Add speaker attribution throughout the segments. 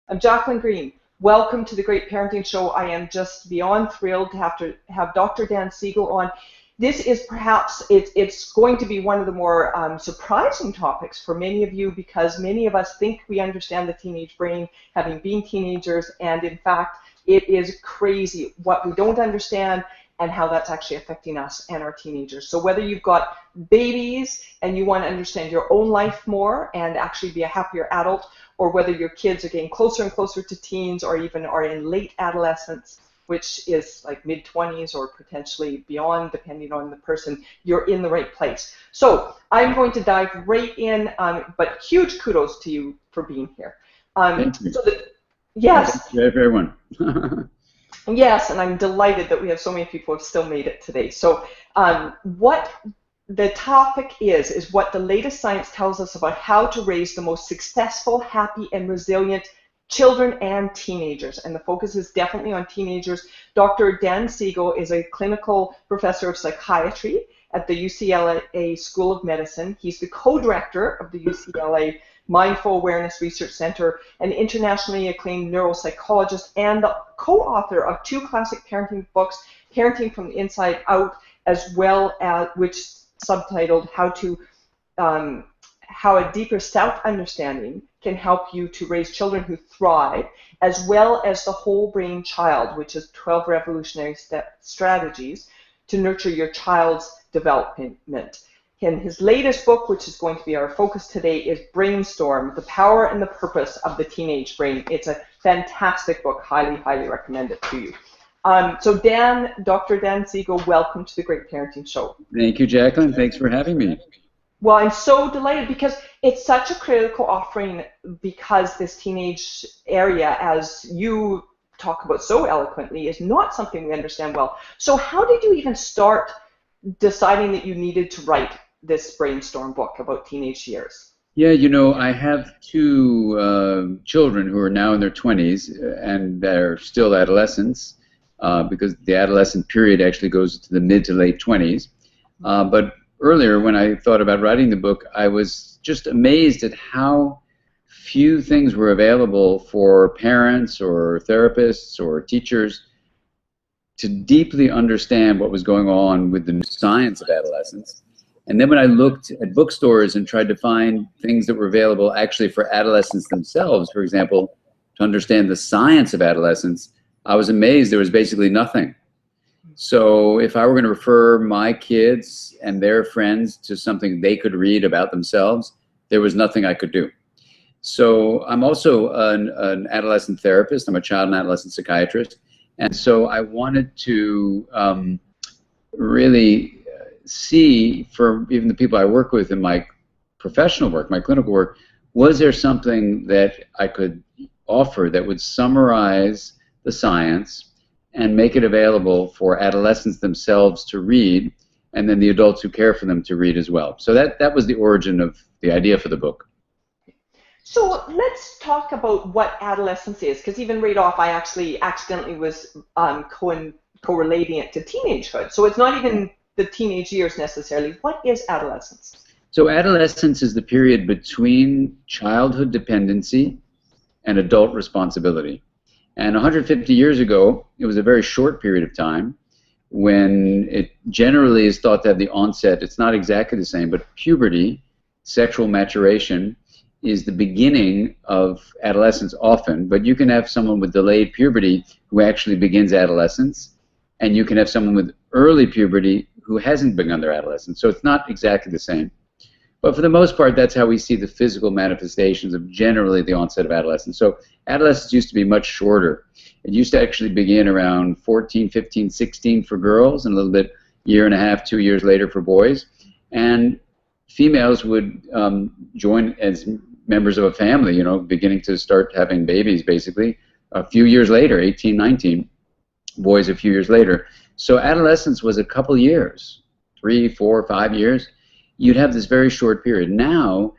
Speaker 1: I'm Jacqueline Green. Welcome to the Great Parenting Show. I am just beyond thrilled to have Dr. Dan Siegel on. This is perhaps, it's going to be one of the more surprising topics for many of you, because many of us think we understand the teenage brain, having been teenagers, and in fact, it is crazy what we don't understand and how that's actually affecting us and our teenagers. So whether you've got babies and you want to understand your own life more and actually be a happier adult, or whether your kids are getting closer and closer to teens or even are in late adolescence, which is like mid-20s or potentially beyond, depending on the person, you're in the right place. So I'm going to dive right in, but huge kudos to you for being here.
Speaker 2: Thank you.
Speaker 1: Yes.
Speaker 2: Thank you, everyone.
Speaker 1: Yes, and I'm delighted that we have so many people who have still made it today. So what the topic is what the latest science tells us about how to raise the most successful, happy, and resilient children and teenagers. And the focus is definitely on teenagers. Dr. Dan Siegel is a clinical professor of psychiatry at the UCLA School of Medicine. He's the co-director of the UCLA Mindful Awareness Research Center, an internationally acclaimed neuropsychologist, and the co-author of 2 classic parenting books, Parenting from the Inside Out, as well as which subtitled How a Deeper Self-Understanding Can Help You to Raise Children Who Thrive, as well as The Whole Brain Child, which is 12 revolutionary strategies to nurture your child's development. And his latest book, which is going to be our focus today, is Brainstorm, The Power and the Purpose of the Teenage Brain. It's a fantastic book. Highly, highly recommend it to you. So Dan, Dr. Dan Siegel, welcome to the Great Parenting Show.
Speaker 2: Thank you, Jacqueline. Thanks for having me.
Speaker 1: Well, I'm so delighted because it's such a critical offering, because this teenage area, as you talk about so eloquently, is not something we understand well. So how did you even start deciding that you needed to write this Brainstorm book about teenage years?
Speaker 2: Yeah, you know, I have 2 children who are now in their 20s, and they're still adolescents, because the adolescent period actually goes to the mid to late 20s. But earlier, when I thought about writing the book, I was just amazed at how few things were available for parents or therapists or teachers to deeply understand what was going on with the science of adolescence. And then when I looked at bookstores and tried to find things that were available actually for adolescents themselves, for example, to understand the science of adolescence, I was amazed there was basically nothing. So if I were going to refer my kids and their friends to something they could read about themselves, there was nothing I could do. So I'm also an adolescent therapist. I'm a child and adolescent psychiatrist. And so I wanted to really see, for even the people I work with in my professional work, my clinical work, was there something that I could offer that would summarize the science and make it available for adolescents themselves to read, and then the adults who care for them to read as well. So that was the origin of the idea for the book.
Speaker 1: So let's talk about what adolescence is, because even right off, I actually accidentally was correlating it to teenagehood. So it's not even the teenage years necessarily. What is adolescence?
Speaker 2: So adolescence is the period between childhood dependency and adult responsibility. And 150 years ago, it was a very short period of time when it generally is thought to have the onset. It's not exactly the same, but puberty, sexual maturation, is the beginning of adolescence often. But you can have someone with delayed puberty who actually begins adolescence, and you can have someone with early puberty who hasn't begun their adolescence. So it's not exactly the same. But for the most part, that's how we see the physical manifestations of generally the onset of adolescence. So adolescence used to be much shorter. It used to actually begin around 14, 15, 16 for girls, and a little bit, year and a half, 2 years later for boys. And females would join as members of a family, you know, beginning to start having babies basically a few years later, 18, 19, boys a few years later. So adolescence was a couple years, 3, 4, 5 years. You'd have this very short period. Now,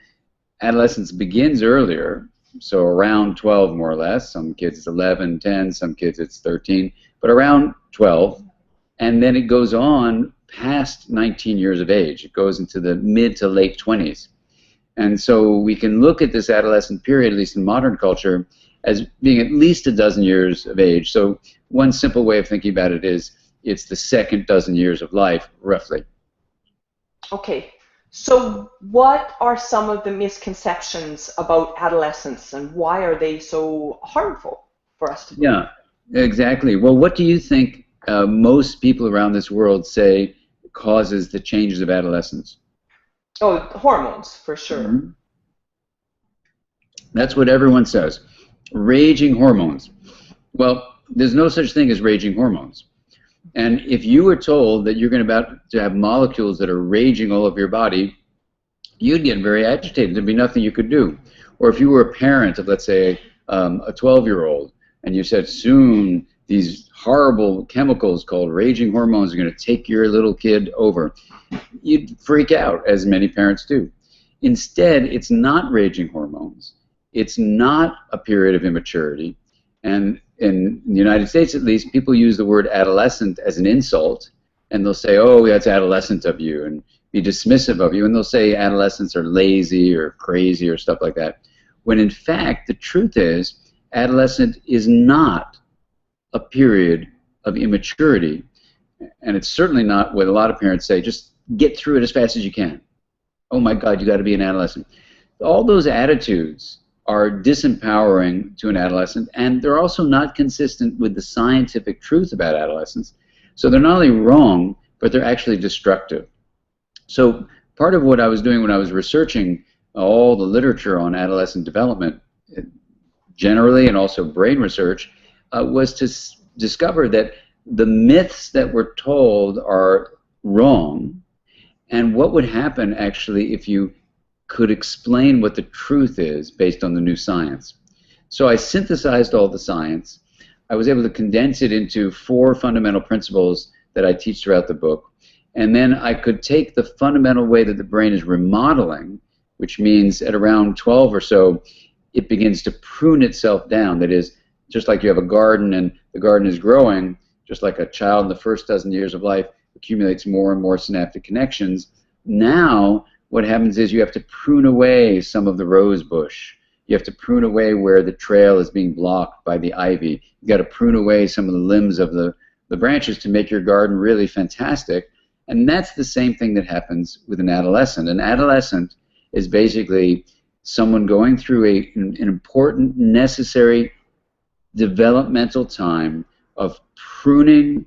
Speaker 2: adolescence begins earlier, so around 12 more or less. Some kids it's 11, 10, some kids it's 13, but around 12. And then it goes on past 19 years of age. It goes into the mid to late 20s. And so we can look at this adolescent period, at least in modern culture, as being at least a dozen years of age. So one simple way of thinking about it is it's the second dozen years of life, roughly.
Speaker 1: Okay. So what are some of the misconceptions about adolescence, and why are they so harmful for us to believe?
Speaker 2: Yeah, exactly. Well, what do you think most people around this world say causes the changes of adolescence?
Speaker 1: Oh, hormones, for sure.
Speaker 2: Mhm. That's what everyone says. Raging hormones. Well, there's no such thing as raging hormones. And if you were told that you're going about to have molecules that are raging all over your body, you'd get very agitated. There'd be nothing you could do. Or if you were a parent of, let's say, a 12-year-old, and you said, soon these horrible chemicals called raging hormones are going to take your little kid over, you'd freak out, as many parents do. Instead, it's not raging hormones. It's not a period of immaturity. And in the United States, at least, people use the word adolescent as an insult, and they'll say, oh, that's adolescent of you, and be dismissive of you, and they'll say adolescents are lazy or crazy or stuff like that. When in fact, the truth is, adolescent is not a period of immaturity, and it's certainly not what a lot of parents say, just get through it as fast as you can. Oh my God, you got to be an adolescent. All those attitudes are disempowering to an adolescent, and they're also not consistent with the scientific truth about adolescence. So they're not only wrong, but they're actually destructive. So part of what I was doing when I was researching all the literature on adolescent development generally, and also brain research, was to discover that the myths that we're told are wrong, and what would happen actually if you could explain what the truth is based on the new science. So I synthesized all the science. I was able to condense it into 4 fundamental principles that I teach throughout the book. And then I could take the fundamental way that the brain is remodeling, which means at around 12 or so, it begins to prune itself down. That is, just like you have a garden and the garden is growing, just like a child in the first dozen years of life accumulates more and more synaptic connections. Now, what happens is you have to prune away some of the rose bush. You have to prune away where the trail is being blocked by the ivy. You've got to prune away some of the limbs of the branches to make your garden really fantastic. And that's the same thing that happens with an adolescent. An adolescent is basically someone going through an important, necessary developmental time of pruning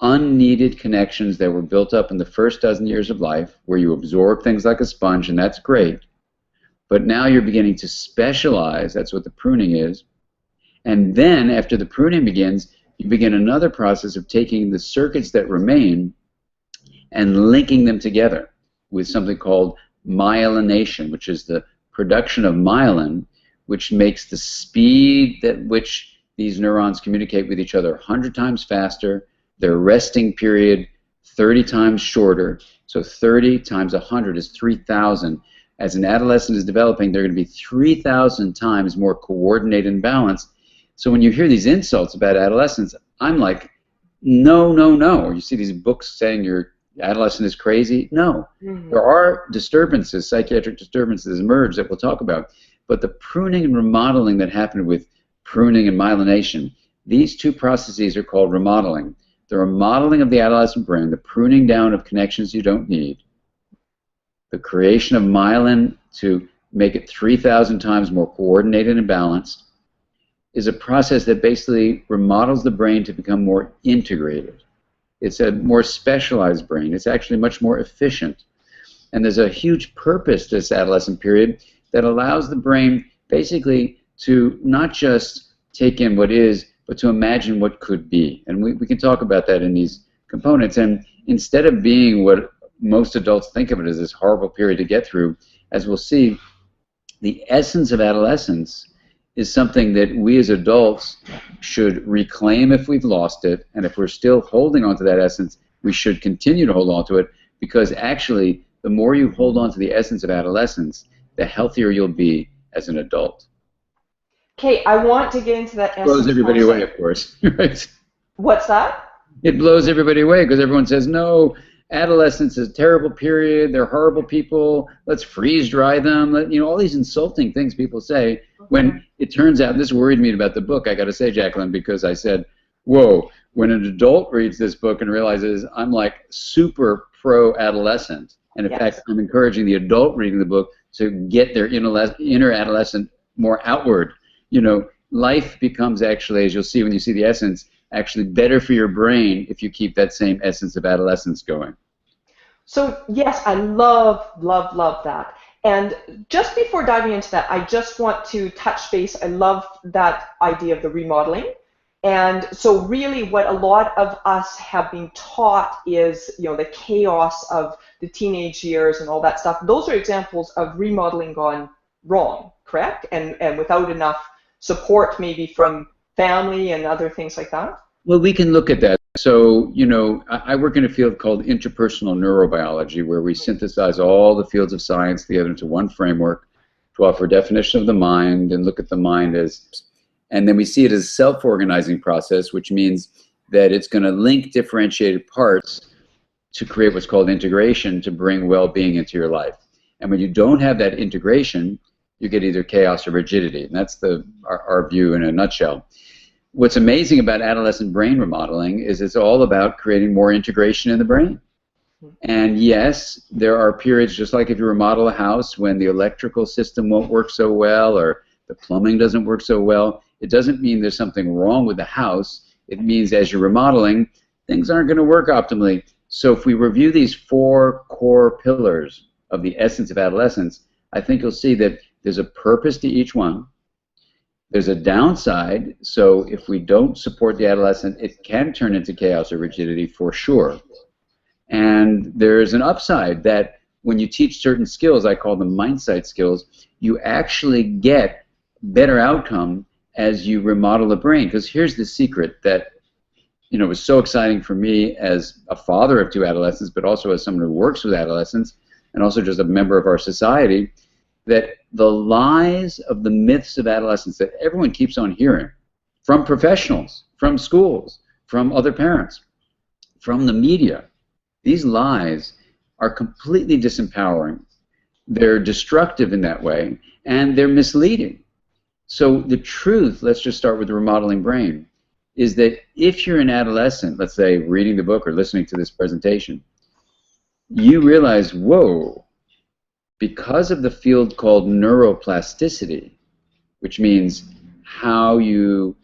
Speaker 2: unneeded connections that were built up in the first dozen years of life, where you absorb things like a sponge, and that's great. But now you're beginning to specialize. That's what the pruning is. And then after the pruning begins, you begin another process of taking the circuits that remain and linking them together with something called myelination, which is the production of myelin, which makes the speed at which these neurons communicate with each other 100 times faster, their resting period 30 times shorter. So 30 times 100 is 3,000. As an adolescent is developing, they're going to be 3,000 times more coordinated and balanced. So when you hear these insults about adolescence, I'm like, no, no, no. Or you see these books saying your adolescent is crazy. No. There are disturbances, psychiatric disturbances emerge that we'll talk about. But the pruning and remodeling that happened with pruning and myelination, these 2 processes are called remodeling. The remodeling of the adolescent brain, the pruning down of connections you don't need, the creation of myelin to make it 3,000 times more coordinated and balanced, is a process that basically remodels the brain to become more integrated. It's a more specialized brain. It's actually much more efficient. And there's a huge purpose to this adolescent period that allows the brain basically to not just take in what is, but to imagine what could be. And we can talk about that in these components. And instead of being what most adults think of it as this horrible period to get through, as we'll see, the essence of adolescence is something that we as adults should reclaim if we've lost it. And if we're still holding on to that essence, we should continue to hold on to it, because actually the more you hold on to the essence of adolescence, the healthier you'll be as an adult.
Speaker 1: Okay, I want to get into that essence.
Speaker 2: Blows everybody away, of course. Right?
Speaker 1: What's that?
Speaker 2: It blows everybody away because everyone says, no, adolescence is a terrible period, they're horrible people, let's freeze dry them, all these insulting things people say, when it turns out, this worried me about the book, I got to say, Jacqueline, because I said, whoa, when an adult reads this book and realizes I'm like super pro-adolescent, and in fact, I'm encouraging the adult reading the book to get their inner adolescent more outward. Life becomes actually, as you'll see when you see the essence, actually better for your brain if you keep that same essence of adolescence going.
Speaker 1: So yes, I love, love, love that. And just before diving into that, I just want to touch base. I love that idea of the remodeling. And so really what a lot of us have been taught is, the chaos of the teenage years and all that stuff. Those are examples of remodeling gone wrong, correct? And without enough support maybe from family and other things like that?
Speaker 2: Well, we can look at that. So, I work in a field called interpersonal neurobiology, where we synthesize all the fields of science together into one framework to offer a definition of the mind and look at the mind and then we see it as a self-organizing process, which means that it's going to link differentiated parts to create what's called integration to bring well-being into your life. And when you don't have that integration, you get either chaos or rigidity. And that's our view in a nutshell. What's amazing about adolescent brain remodeling is it's all about creating more integration in the brain. And yes, there are periods, just like if you remodel a house, when the electrical system won't work so well or the plumbing doesn't work so well. It doesn't mean there's something wrong with the house. It means as you're remodeling, things aren't going to work optimally. So if we review these 4 core pillars of the essence of adolescence, I think you'll see that there's a purpose to each one. There's a downside, so if we don't support the adolescent, it can turn into chaos or rigidity for sure. And there's an upside that when you teach certain skills, I call them mindsight skills, you actually get better outcome as you remodel the brain. Because here's the secret that was so exciting for me as a father of 2 adolescents, but also as someone who works with adolescents, and also just a member of our society, that the lies of the myths of adolescence that everyone keeps on hearing from professionals, from schools, from other parents, from the media, these lies are completely disempowering. They're destructive in that way, and they're misleading. So the truth, let's just start with the remodeling brain, is that if you're an adolescent, let's say reading the book or listening to this presentation, you realize, whoa, because of the field called neuroplasticity, which means how you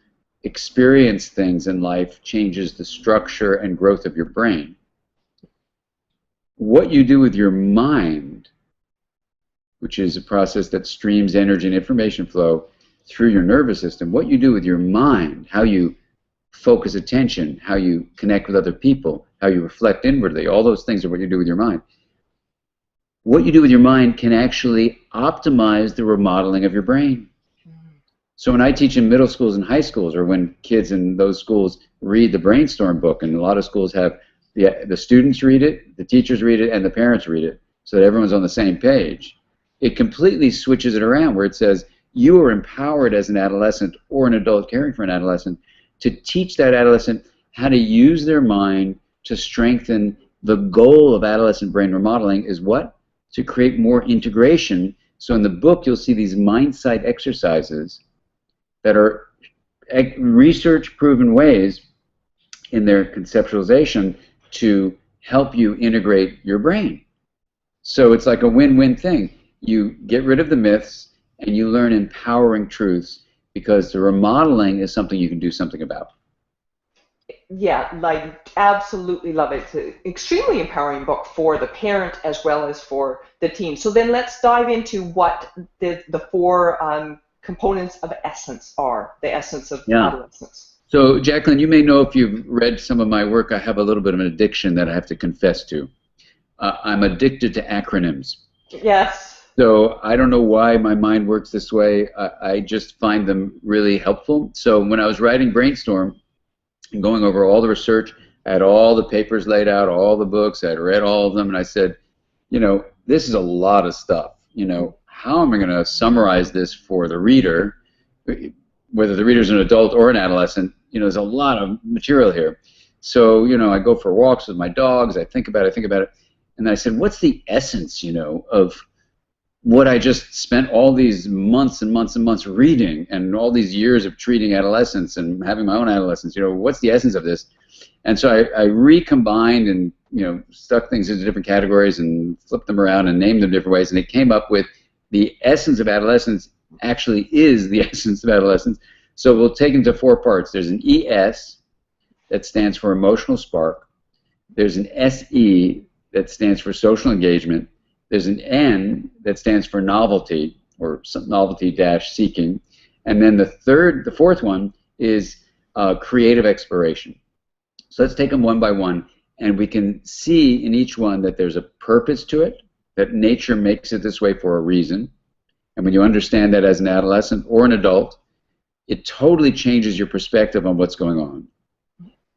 Speaker 2: experience things in life changes the structure and growth of your brain. What you do with your mind, which is a process that streams energy and information flow through your nervous system, what you do with your mind, how you focus attention, how you connect with other people, how you reflect inwardly, all those things are what you do with your mind. What you do with your mind can actually optimize the remodeling of your brain. So when I teach in middle schools and high schools, or when kids in those schools read the brainstorm book, and a lot of schools have the students read it, the teachers read it, and the parents read it, so that everyone's on the same page, it completely switches it around where it says you are empowered as an adolescent or an adult caring for an adolescent to teach that adolescent how to use their mind to strengthen. The goal of adolescent brain remodeling is what? To create more integration. So in the book you'll see these mindsight exercises that are research-proven ways in their conceptualization to help you integrate your brain. So it's like a win-win thing. You get rid of the myths and you learn empowering truths, because the remodeling is something you can do something about.
Speaker 1: Yeah, like absolutely love it. It's an extremely empowering book for the parent as well as for the teen. So then let's dive into what the 4 components of essence are, the essence of adolescence.
Speaker 2: So Jacqueline, you may know if you've read some of my work, I have a little bit of an addiction that I have to confess to. I'm addicted to acronyms.
Speaker 1: Yes.
Speaker 2: So I don't know why my mind works this way. I just find them really helpful. So when I was writing Brainstorm and going over all the research, I had all the papers laid out, all the books, I had read all of them, and I said, this is a lot of stuff. How am I going to summarize this for the reader, whether the reader's an adult or an adolescent? There's a lot of material here. So, I go for walks with my dogs, I think about it, and I said, what's the essence, of what I just spent all these months and months and months reading, and all these years of treating adolescents and having my own adolescence, what's the essence of this? And so I recombined and, stuck things into different categories and flipped them around and named them different ways, and it came up with the essence of adolescence actually is the essence of adolescence. So we'll take into 4 parts. There's an ES that stands for emotional spark. There's an SE that stands for social engagement. There's an N that stands for novelty, or novelty-seeking. And then the fourth one is creative exploration. So let's take them one by one, and we can see in each one that there's a purpose to it, that nature makes it this way for a reason. And when you understand that as an adolescent or an adult, it totally changes your perspective on what's going on.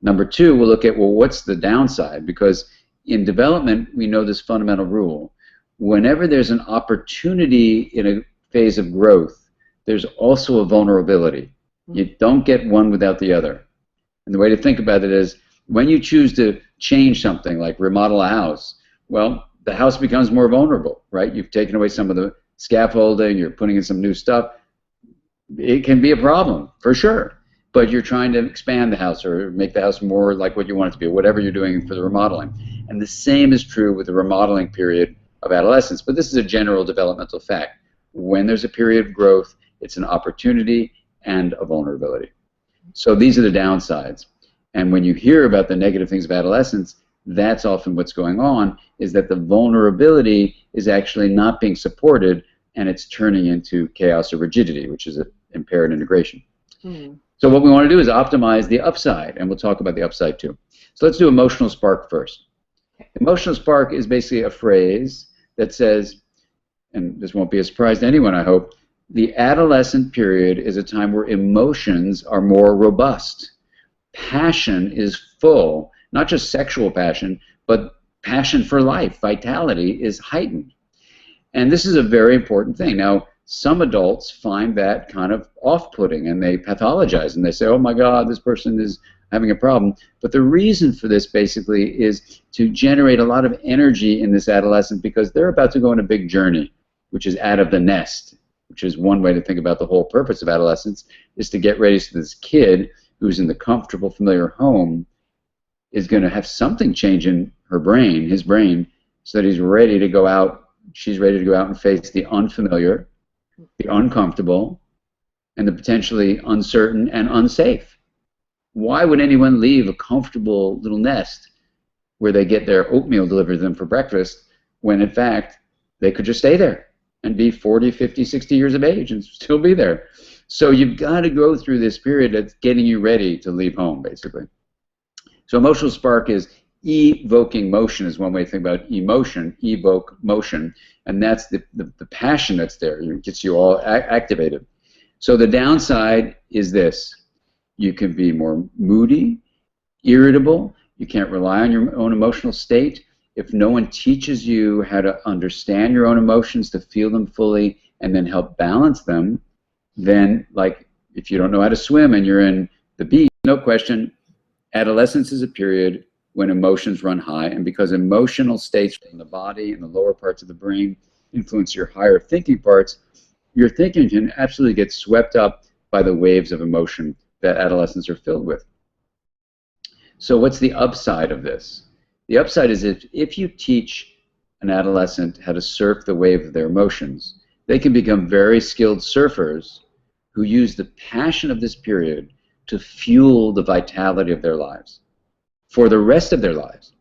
Speaker 2: Number 2, we'll look at, well, what's the downside? Because in development, we know this fundamental rule. Whenever there's an opportunity in a phase of growth, there's also a vulnerability. You don't get one without the other. And the way to think about it is, when you choose to change something, like remodel a house, well, the house becomes more vulnerable, right? You've taken away some of the scaffolding, you're putting in some new stuff. It can be a problem, for sure. But you're trying to expand the house or make the house more like what you want it to be, or whatever you're doing for the remodeling. And the same is true with the remodeling period of adolescence. But this is a general developmental fact. When there's a period of growth, it's an opportunity and a vulnerability. So these are the downsides. And when you hear about the negative things of adolescence, that's often what's going on, is that the vulnerability is actually not being supported, and it's turning into chaos or rigidity, which is an impaired integration. So what we want to do is optimize the upside, and we'll talk about the upside too. So let's do emotional spark first. Emotional spark is basically a phrase that says, and this won't be a surprise to anyone, I hope, the adolescent period is a time where emotions are more robust. Passion is full, not just sexual passion, but passion for life, vitality is heightened. And this is a very important thing. Now, some adults find that kind of off-putting, and they pathologize, and they say, oh my God, this person is having a problem. But the reason for this basically is to generate a lot of energy in this adolescent, because they're about to go on a big journey, which is out of the nest, which is one way to think about the whole purpose of adolescence, is to get ready so this kid who's in the comfortable, familiar home is going to have something change in her brain, his brain, so that he's ready to go out, she's ready to go out and face the unfamiliar, the uncomfortable, and the potentially uncertain and unsafe. Why would anyone leave a comfortable little nest where they get their oatmeal delivered to them for breakfast when, in fact, they could just stay there and be 40, 50, 60 years of age and still be there? So you've got to go through this period that's getting you ready to leave home, basically. So emotional spark is evoking motion, is one way to think about emotion, evoke motion, and that's the passion that's there. It gets you all activated. So the downside is this. You can be more moody, irritable. You can't rely on your own emotional state. If no one teaches you how to understand your own emotions, to feel them fully, and then help balance them, then, like, if you don't know how to swim and you're in the beach, no question, adolescence is a period when emotions run high, and because emotional states in the body and the lower parts of the brain influence your higher thinking parts, your thinking can absolutely get swept up by the waves of emotion that adolescents are filled with. So what's the upside of this? The upside is if you teach an adolescent how to surf the wave of their emotions, they can become very skilled surfers who use the passion of this period to fuel the vitality of their lives for the rest of their lives.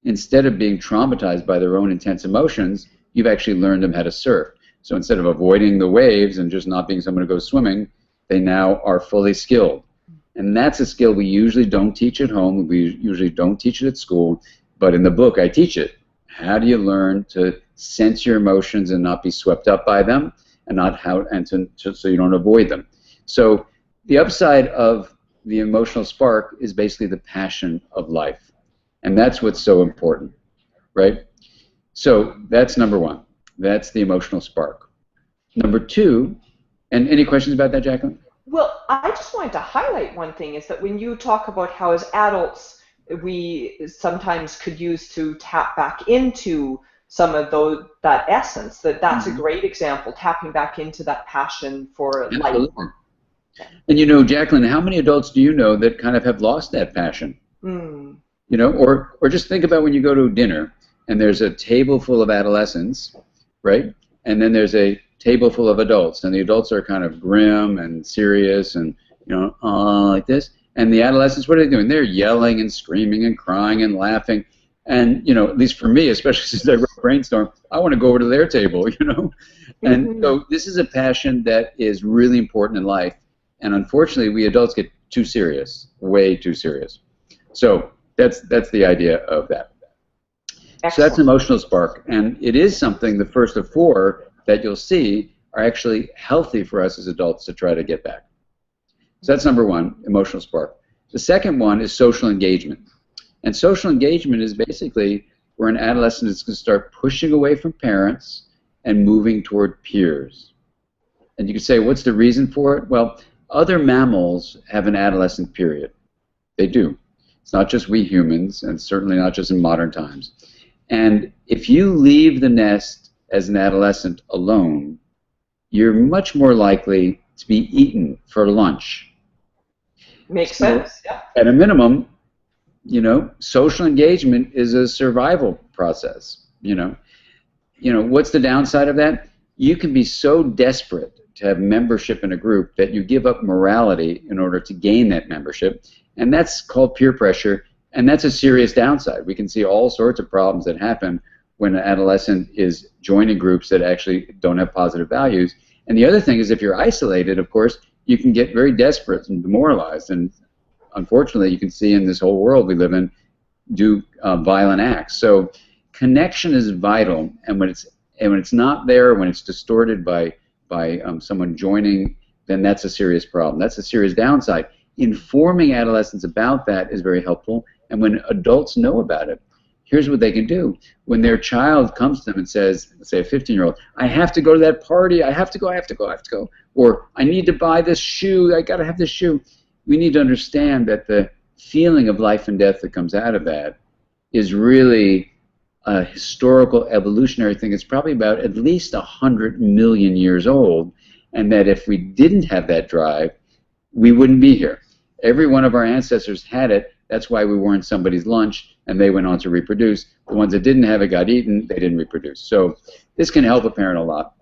Speaker 2: Instead of being traumatized by their own intense emotions, you've actually learned them how to surf. So instead of avoiding the waves and just not being someone who goes swimming, they now are fully skilled. And that's a skill we usually don't teach at home. We usually don't teach it at school. But in the book, I teach it. How do you learn to sense your emotions and not be swept up by them, and so you don't avoid them? So the upside of the emotional spark is basically the passion of life. And that's what's so important, right? So that's number one. That's the emotional spark. Number two, and any questions about that, Jacqueline?
Speaker 1: Well, I just wanted to highlight one thing, is that when you talk about how as adults we sometimes could use to tap back into some of that essence. That's a great example, tapping back into that passion for life.
Speaker 2: Absolutely. And you know, Jacqueline, how many adults do you know that kind of have lost that passion? You know, or just think about when you go to dinner and there's a table full of adolescents, right? And then there's a table full of adults, and the adults are kind of grim and serious and, you know, like this. And the adolescents, what are they doing? They're yelling and screaming and crying and laughing. And, you know, at least for me, especially since I wrote Brainstorm, I want to go over to their table, you know. And so this is a passion that is really important in life. And unfortunately, we adults get too serious, way too serious. So that's the idea of that. Excellent. So that's emotional spark. And it is something, the first of four that you'll see are actually healthy for us as adults to try to get back. So that's number one, emotional spark. The second one is social engagement. And social engagement is basically where an adolescent is going to start pushing away from parents and moving toward peers. And you could say, what's the reason for it? Well, other mammals have an adolescent period. They do. It's not just we humans, and certainly not just in modern times. And if you leave the nest as an adolescent alone, you're much more likely to be eaten for lunch.
Speaker 1: Makes sense. Yeah.
Speaker 2: At a minimum, you know, social engagement is a survival process. You know, what's the downside of that? You can be so desperate to have membership in a group that you give up morality in order to gain that membership, and that's called peer pressure, and that's a serious downside. We can see all sorts of problems that happen when an adolescent is joining groups that actually don't have positive values. And the other thing is, if you're isolated, of course, you can get very desperate and demoralized, and unfortunately, you can see in this whole world we live in, do violent acts. So connection is vital, and when it's not there, when it's distorted by someone joining, then that's a serious problem. That's a serious downside. Informing adolescents about that is very helpful, and when adults know about it, here's what they can do. When their child comes to them and says, let's say a 15-year-old, I have to go to that party, I have to go, or I need to buy this shoe, I got to have this shoe. We need to understand that the feeling of life and death that comes out of that is really a historical evolutionary thing. It's probably about at least 100 million years old, and that if we didn't have that drive, we wouldn't be here. Every one of our ancestors had it. That's why we weren't somebody's lunch, and they went on to reproduce. The ones that didn't have it got eaten, they didn't reproduce. So this can help a parent a lot.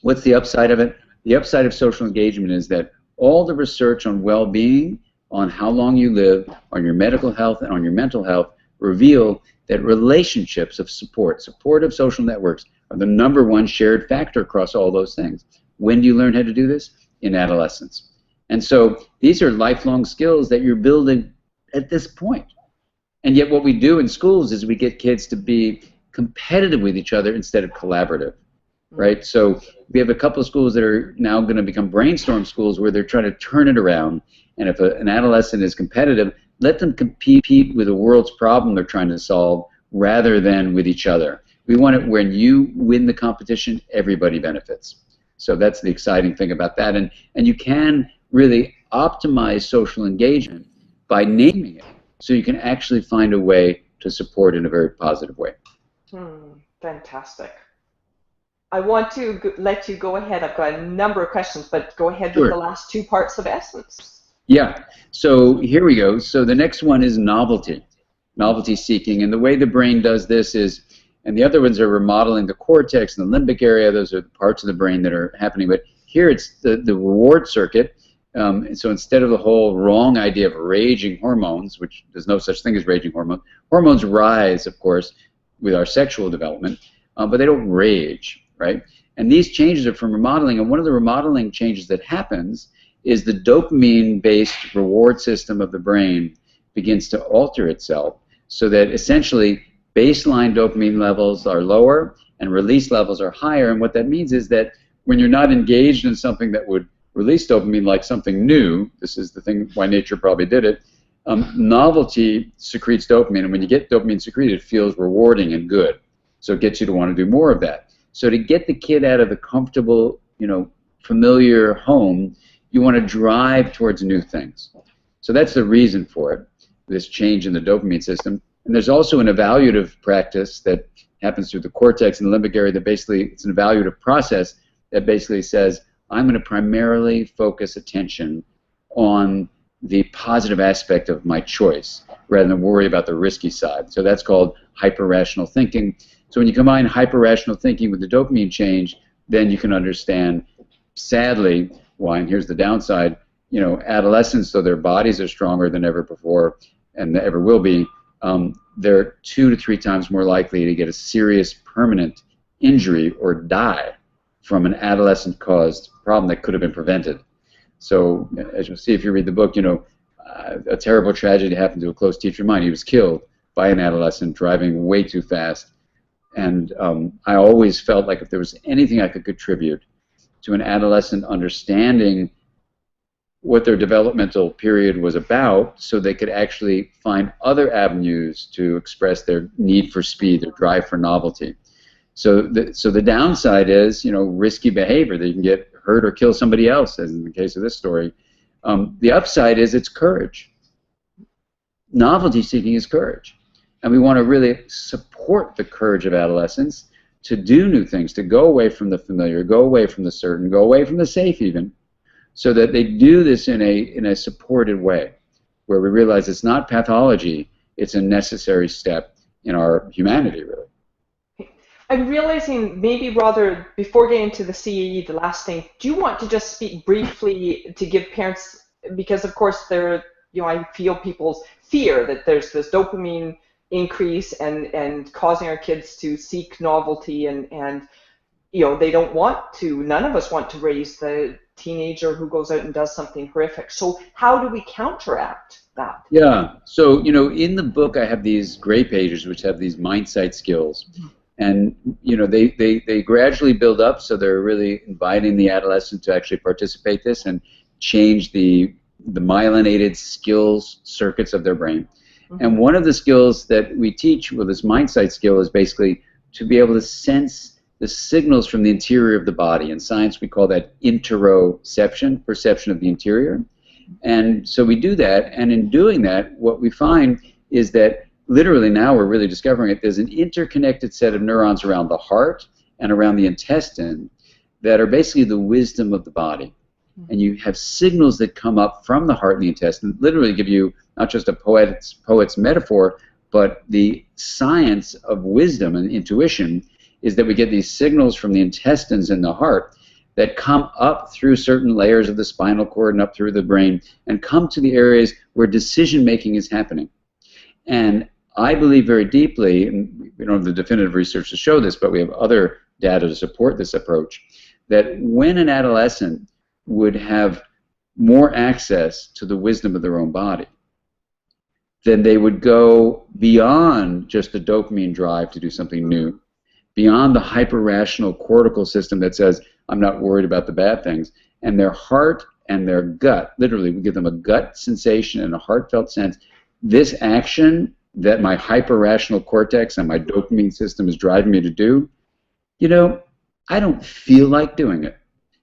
Speaker 2: What's the upside of it? The upside of social engagement is that all the research on well-being, on how long you live, on your medical health, and on your mental health reveal that relationships of supportive social networks are the #1 shared factor across all those things. When do you learn how to do this? In adolescence. And so these are lifelong skills that you're building at this point. And yet what we do in schools is we get kids to be competitive with each other instead of collaborative, right? So we have a couple of schools that are now going to become brainstorm schools where they're trying to turn it around. And if an adolescent is competitive, let them compete with the world's problem they're trying to solve rather than with each other. We want it when you win the competition, everybody benefits. So that's the exciting thing about that. And you can really optimize social engagement by naming it, so you can actually find a way to support in a very positive way.
Speaker 1: Fantastic. I want to let you go ahead. I've got a number of questions, but go ahead
Speaker 2: Sure.
Speaker 1: with the last two parts of essence.
Speaker 2: Yeah, so here we go. So the next one is novelty seeking. And the way the brain does this is, and the other ones are remodeling the cortex and the limbic area. Those are the parts of the brain that are happening. But here it's the reward circuit. And so instead of the whole wrong idea of raging hormones, which there's no such thing as raging hormones, hormones rise, of course, with our sexual development, but they don't rage, right? And these changes are from remodeling, and one of the remodeling changes that happens is the dopamine-based reward system of the brain begins to alter itself so that essentially baseline dopamine levels are lower and release levels are higher. And what that means is that when you're not engaged in something that would release dopamine, like something new, this is the thing why nature probably did it, novelty secretes dopamine, and when you get dopamine secreted, it feels rewarding and good. So it gets you to want to do more of that. So to get the kid out of the comfortable, familiar home, you want to drive towards new things. So that's the reason for it. this change in the dopamine system. And there's also an evaluative practice that happens through the cortex and the limbic area that basically, it's an evaluative process that basically says, I'm going to primarily focus attention on the positive aspect of my choice rather than worry about the risky side. So that's called hyper-rational thinking. So when you combine hyper-rational thinking with the dopamine change, then you can understand, sadly, why, and here's the downside, you know, adolescents, though their bodies are stronger than ever before and ever will be, they're 2 to 3 times more likely to get a serious permanent injury or die from an adolescent-caused problem that could have been prevented. So, as you'll see if you read the book, you know, a terrible tragedy happened to a close teacher of mine. He was killed by an adolescent driving way too fast. And I always felt like if there was anything I could contribute to an adolescent understanding what their developmental period was about, so they could actually find other avenues to express their need for speed, their drive for novelty. So the downside is, you know, risky behavior, that you can get hurt or kill somebody else, as in the case of this story. The upside is it's courage. Novelty seeking is courage. And we want to really support the courage of adolescents to do new things, to go away from the familiar, go away from the certain, go away from the safe even, so that they do this in a supported way, where we realize it's not pathology, it's a necessary step in our humanity, really.
Speaker 1: I'm realizing maybe rather, before getting to the CAE, the last thing, do you want to just speak briefly to give parents, because of course there, you know, I feel people's fear that there's this dopamine increase and causing our kids to seek novelty and you know, they don't want to, none of us want to raise the teenager who goes out and does something horrific. So how do we counteract that?
Speaker 2: Yeah, so, you know, in the book I have these gray pages which have these mind-sight skills. And, you know, they gradually build up, so they're really inviting the adolescent to actually participate in this and change the myelinated skills circuits of their brain. And one of the skills that we teach with this mind-sight skill is basically to be able to sense the signals from the interior of the body. In science, we call that interoception, perception of the interior. And so we do that, and in doing that, what we find is that literally now we're really discovering it. There's an interconnected set of neurons around the heart and around the intestine that are basically the wisdom of the body. And you have signals that come up from the heart and the intestine, literally give you not just a poet's metaphor, but the science of wisdom and intuition is that we get these signals from the intestines and the heart that come up through certain layers of the spinal cord and up through the brain and come to the areas where decision making is happening. And I believe very deeply, and we don't have the definitive research to show this, but we have other data to support this approach, that when an adolescent would have more access to the wisdom of their own body, then they would go beyond just the dopamine drive to do something new, beyond the hyper-rational cortical system that says, I'm not worried about the bad things, and their heart and their gut, literally we give them a gut sensation and a heartfelt sense, this action that my hyper-rational cortex and my dopamine system is driving me to do, you know, I don't feel like doing it.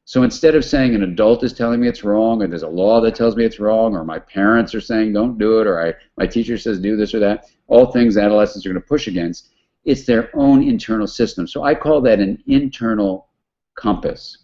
Speaker 2: So instead of saying an adult is telling me it's wrong, or there's a law that tells me it's wrong, or my parents are saying don't do it, or my teacher says do this or that, all things adolescents are going to push against, it's their own internal system. So I call that an internal compass.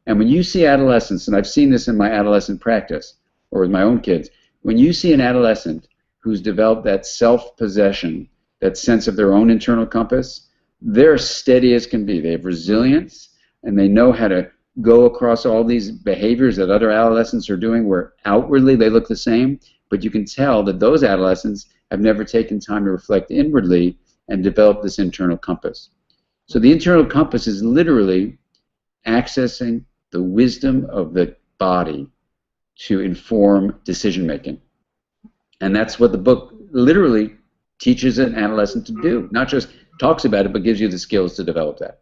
Speaker 2: And when you see adolescents, and I've seen this in my adolescent practice, or with my own kids, when you see an adolescent who's developed that self-possession, that sense of their own internal compass, they're steady as can be. They have resilience, and they know how to go across all these behaviors that other adolescents are doing where outwardly they look the same, but you can tell that those adolescents have never taken time to reflect inwardly and develop this internal compass. So the internal compass is literally accessing the wisdom of the body to inform decision making. And that's what the book literally teaches an adolescent to do. Not just talks about it, but gives you the skills to develop that.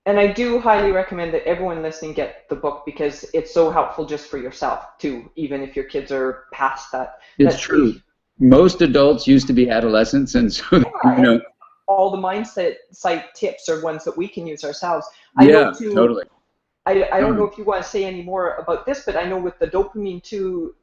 Speaker 1: And I do highly recommend that everyone listening get the book, because it's so helpful just for yourself too, even if your kids are past that.
Speaker 2: It's true. Most adults used to be adolescents, and so you know,
Speaker 1: all the mindset site tips are ones that we can use ourselves.
Speaker 2: Totally.
Speaker 1: I don't know if you want to say any more about this, but I know with the dopamine too,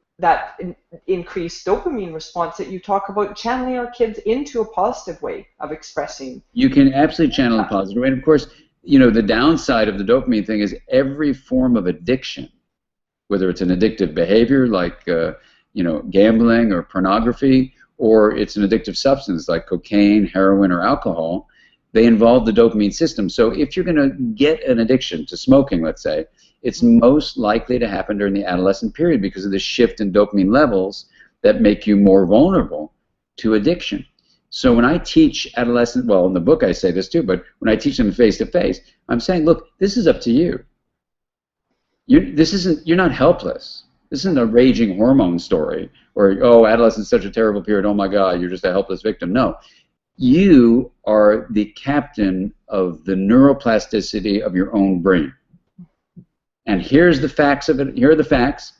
Speaker 1: increased dopamine response that you talk about, channeling our kids into a positive way of expressing.
Speaker 2: You can absolutely channel a positive way. And of course, the downside of the dopamine thing is every form of addiction, whether it's an addictive behavior like gambling or pornography, or it's an addictive substance like cocaine, heroin, or alcohol, they involve the dopamine system. So if you're going to get an addiction to smoking, let's say, it's most likely to happen during the adolescent period because of the shift in dopamine levels that make you more vulnerable to addiction. So when I teach adolescents, well, in the book I say this too, but when I teach them face-to-face, I'm saying, look, this is up to you. You're not helpless. This isn't a raging hormone story, or, oh, adolescence is such a terrible period, oh my God, you're just a helpless victim. No. You are the captain of the neuroplasticity of your own brain. And here's the facts of it. Here are the facts.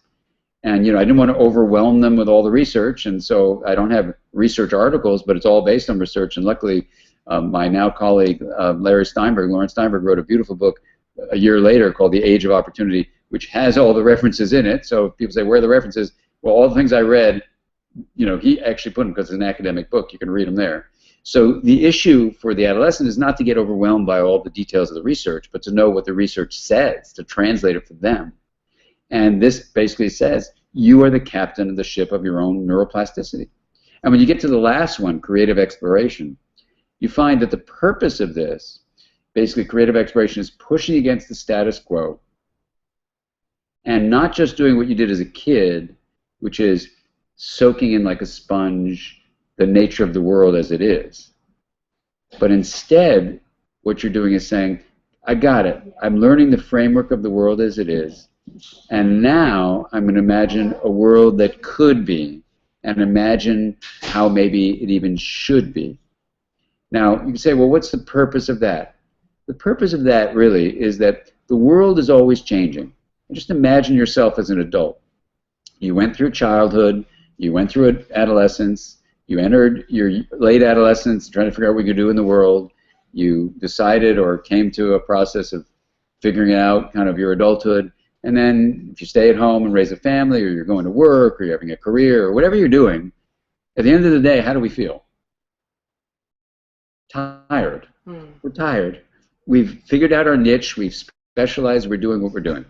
Speaker 2: And I didn't want to overwhelm them with all the research, and so I don't have research articles, but it's all based on research. And luckily, my now colleague Lawrence Steinberg wrote a beautiful book a year later called The Age of Opportunity, which has all the references in it. So if people say, where are the references? Well, all the things I read, he actually put them because it's an academic book. You can read them there. So the issue for the adolescent is not to get overwhelmed by all the details of the research, but to know what the research says, to translate it for them. And this basically says, you are the captain of the ship of your own neuroplasticity. And when you get to the last one, creative exploration, you find that the purpose of this, basically creative exploration, is pushing against the status quo and not just doing what you did as a kid, which is soaking in like a sponge the nature of the world as it is. But instead, what you're doing is saying, I got it. I'm learning the framework of the world as it is. And now I'm going to imagine a world that could be, and imagine how maybe it even should be. Now, you can say, well, what's the purpose of that? The purpose of that really is that the world is always changing. Just imagine yourself as an adult. You went through childhood, you went through adolescence, you entered your late adolescence trying to figure out what you could do in the world. You decided or came to a process of figuring out kind of your adulthood. And then if you stay at home and raise a family, or you're going to work, or you're having a career, or whatever you're doing, at the end of the day, how do we feel? Tired. We're tired. We've figured out our niche. We've specialized. We're doing what we're doing.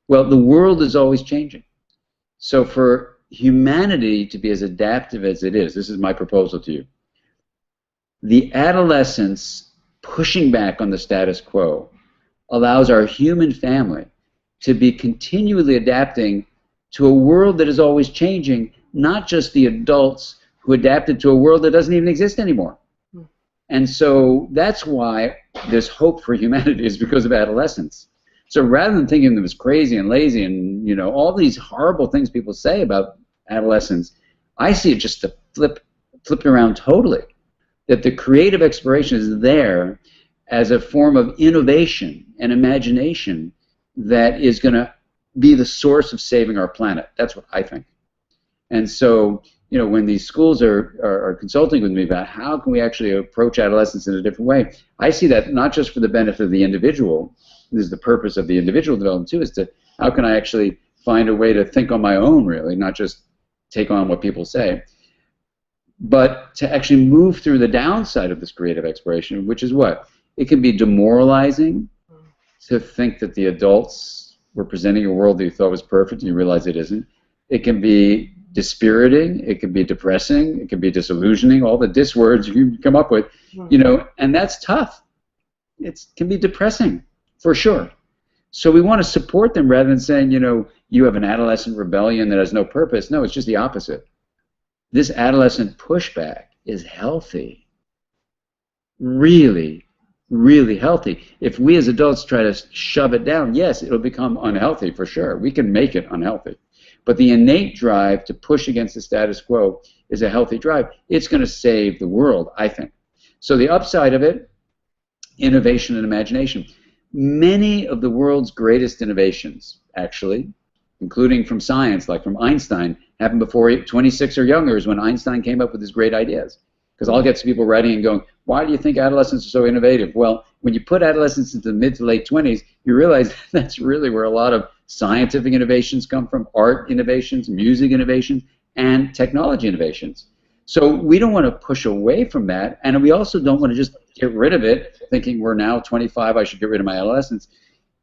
Speaker 2: Well, the world is always changing. So for humanity to be as adaptive as it is, this is my proposal to you, the adolescence pushing back on the status quo allows our human family to be continually adapting to a world that is always changing, not just the adults who adapted to a world that doesn't even exist anymore. And so that's why there's hope for humanity, is because of adolescence. So rather than thinking of them as crazy and lazy and all these horrible things people say about adolescence, I see it just to flip around totally. That the creative exploration is there as a form of innovation and imagination that is going to be the source of saving our planet. That's what I think. And so, when these schools are consulting with me about how can we actually approach adolescence in a different way, I see that not just for the benefit of the individual. This is the purpose of the individual development too, is to how can I actually find a way to think on my own, really, not just take on what people say, but to actually move through the downside of this creative exploration, which is what? It can be demoralizing to think that the adults were presenting a world that you thought was perfect and you realize it isn't. It can be dispiriting, it can be depressing, it can be disillusioning, all the dis words you come up with, and that's tough. It can be depressing, for sure. So we want to support them rather than saying, you have an adolescent rebellion that has no purpose. No, it's just the opposite. This adolescent pushback is healthy. Really, really healthy. If we as adults try to shove it down, yes, it'll become unhealthy for sure. We can make it unhealthy. But the innate drive to push against the status quo is a healthy drive. It's going to save the world, I think. So the upside of it, innovation and imagination. Many of the world's greatest innovations, actually, including from science, like from Einstein, happened before 26 or younger, is when Einstein came up with his great ideas. Because I'll get some people writing and going, why do you think adolescents are so innovative? Well, when you put adolescents into the mid to late 20s, you realize that's really where a lot of scientific innovations come from, art innovations, music innovations, and technology innovations. So we don't want to push away from that, and we also don't want to just get rid of it, thinking we're now 25, I should get rid of my adolescence.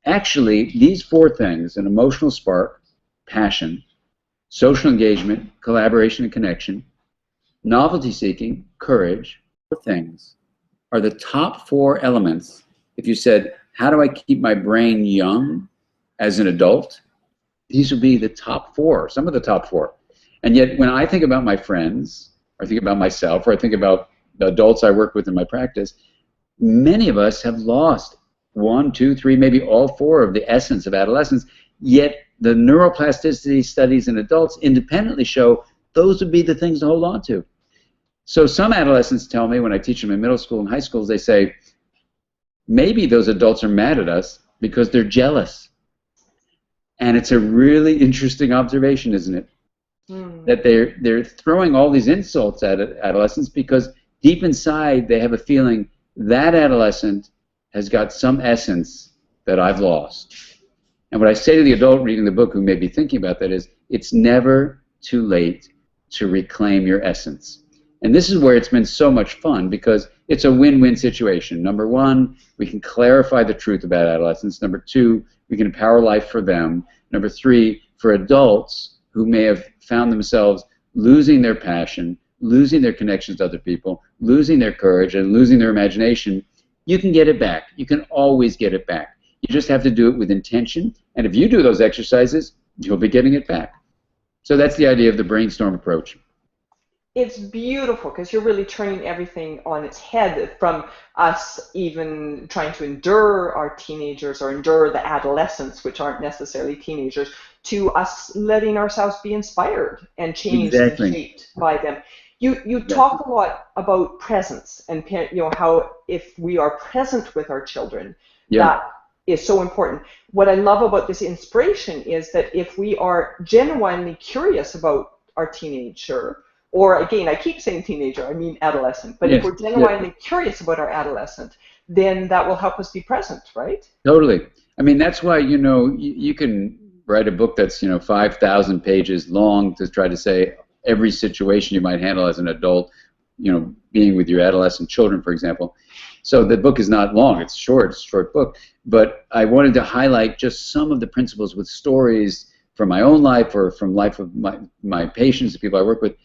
Speaker 2: Actually, these four things, an emotional spark, passion, social engagement, collaboration and connection, novelty seeking, courage, four things are the top four elements. If you said, how do I keep my brain young as an adult? These would be the top four, some of the top four. And yet when I think about my friends, or I think about myself, or I think about the adults I work with in my practice, many of us have lost one, two, three, maybe all four of the essence of adolescence, yet the neuroplasticity studies in adults independently show those would be the things to hold on to. So some adolescents tell me when I teach them in middle school and high schools, they say, maybe those adults are mad at us because they're jealous. And it's a really interesting observation, isn't it? That they're throwing all these insults at adolescents because deep inside they have a feeling that adolescent has got some essence that I've lost. And what I say to the adult reading the book who may be thinking about that is, it's never too late to reclaim your essence. And this is where it's been so much fun, because it's a win-win situation. Number one, we can clarify the truth about adolescence. Number two, we can empower life for them. Number three, for adults who may have found themselves losing their passion, losing their connections to other people, losing their courage, and losing their imagination, you can get it back. You can always get it back. You just have to do it with intention, and if you do those exercises, you'll be getting it back. So that's the idea of the brainstorm approach.
Speaker 1: It's beautiful because you're really turning everything on its head, from us even trying to endure our teenagers or endure the adolescents, which aren't necessarily teenagers, to us letting ourselves be inspired and changed and shaped by them. You talk a lot about presence and how if we are present with our children, that is so important. What I love about this inspiration is that if we are genuinely curious about our teenager, or again, I keep saying teenager, I mean adolescent, but if we're genuinely curious about our adolescent, then that will help us be present, right?
Speaker 2: Totally. I mean, that's why, you can write a book that's, 5,000 pages long to try to say every situation you might handle as an adult, being with your adolescent children, for example. So the book is not long, it's short, it's a short book. But I wanted to highlight just some of the principles with stories from my own life or from life of my patients, the people I work with,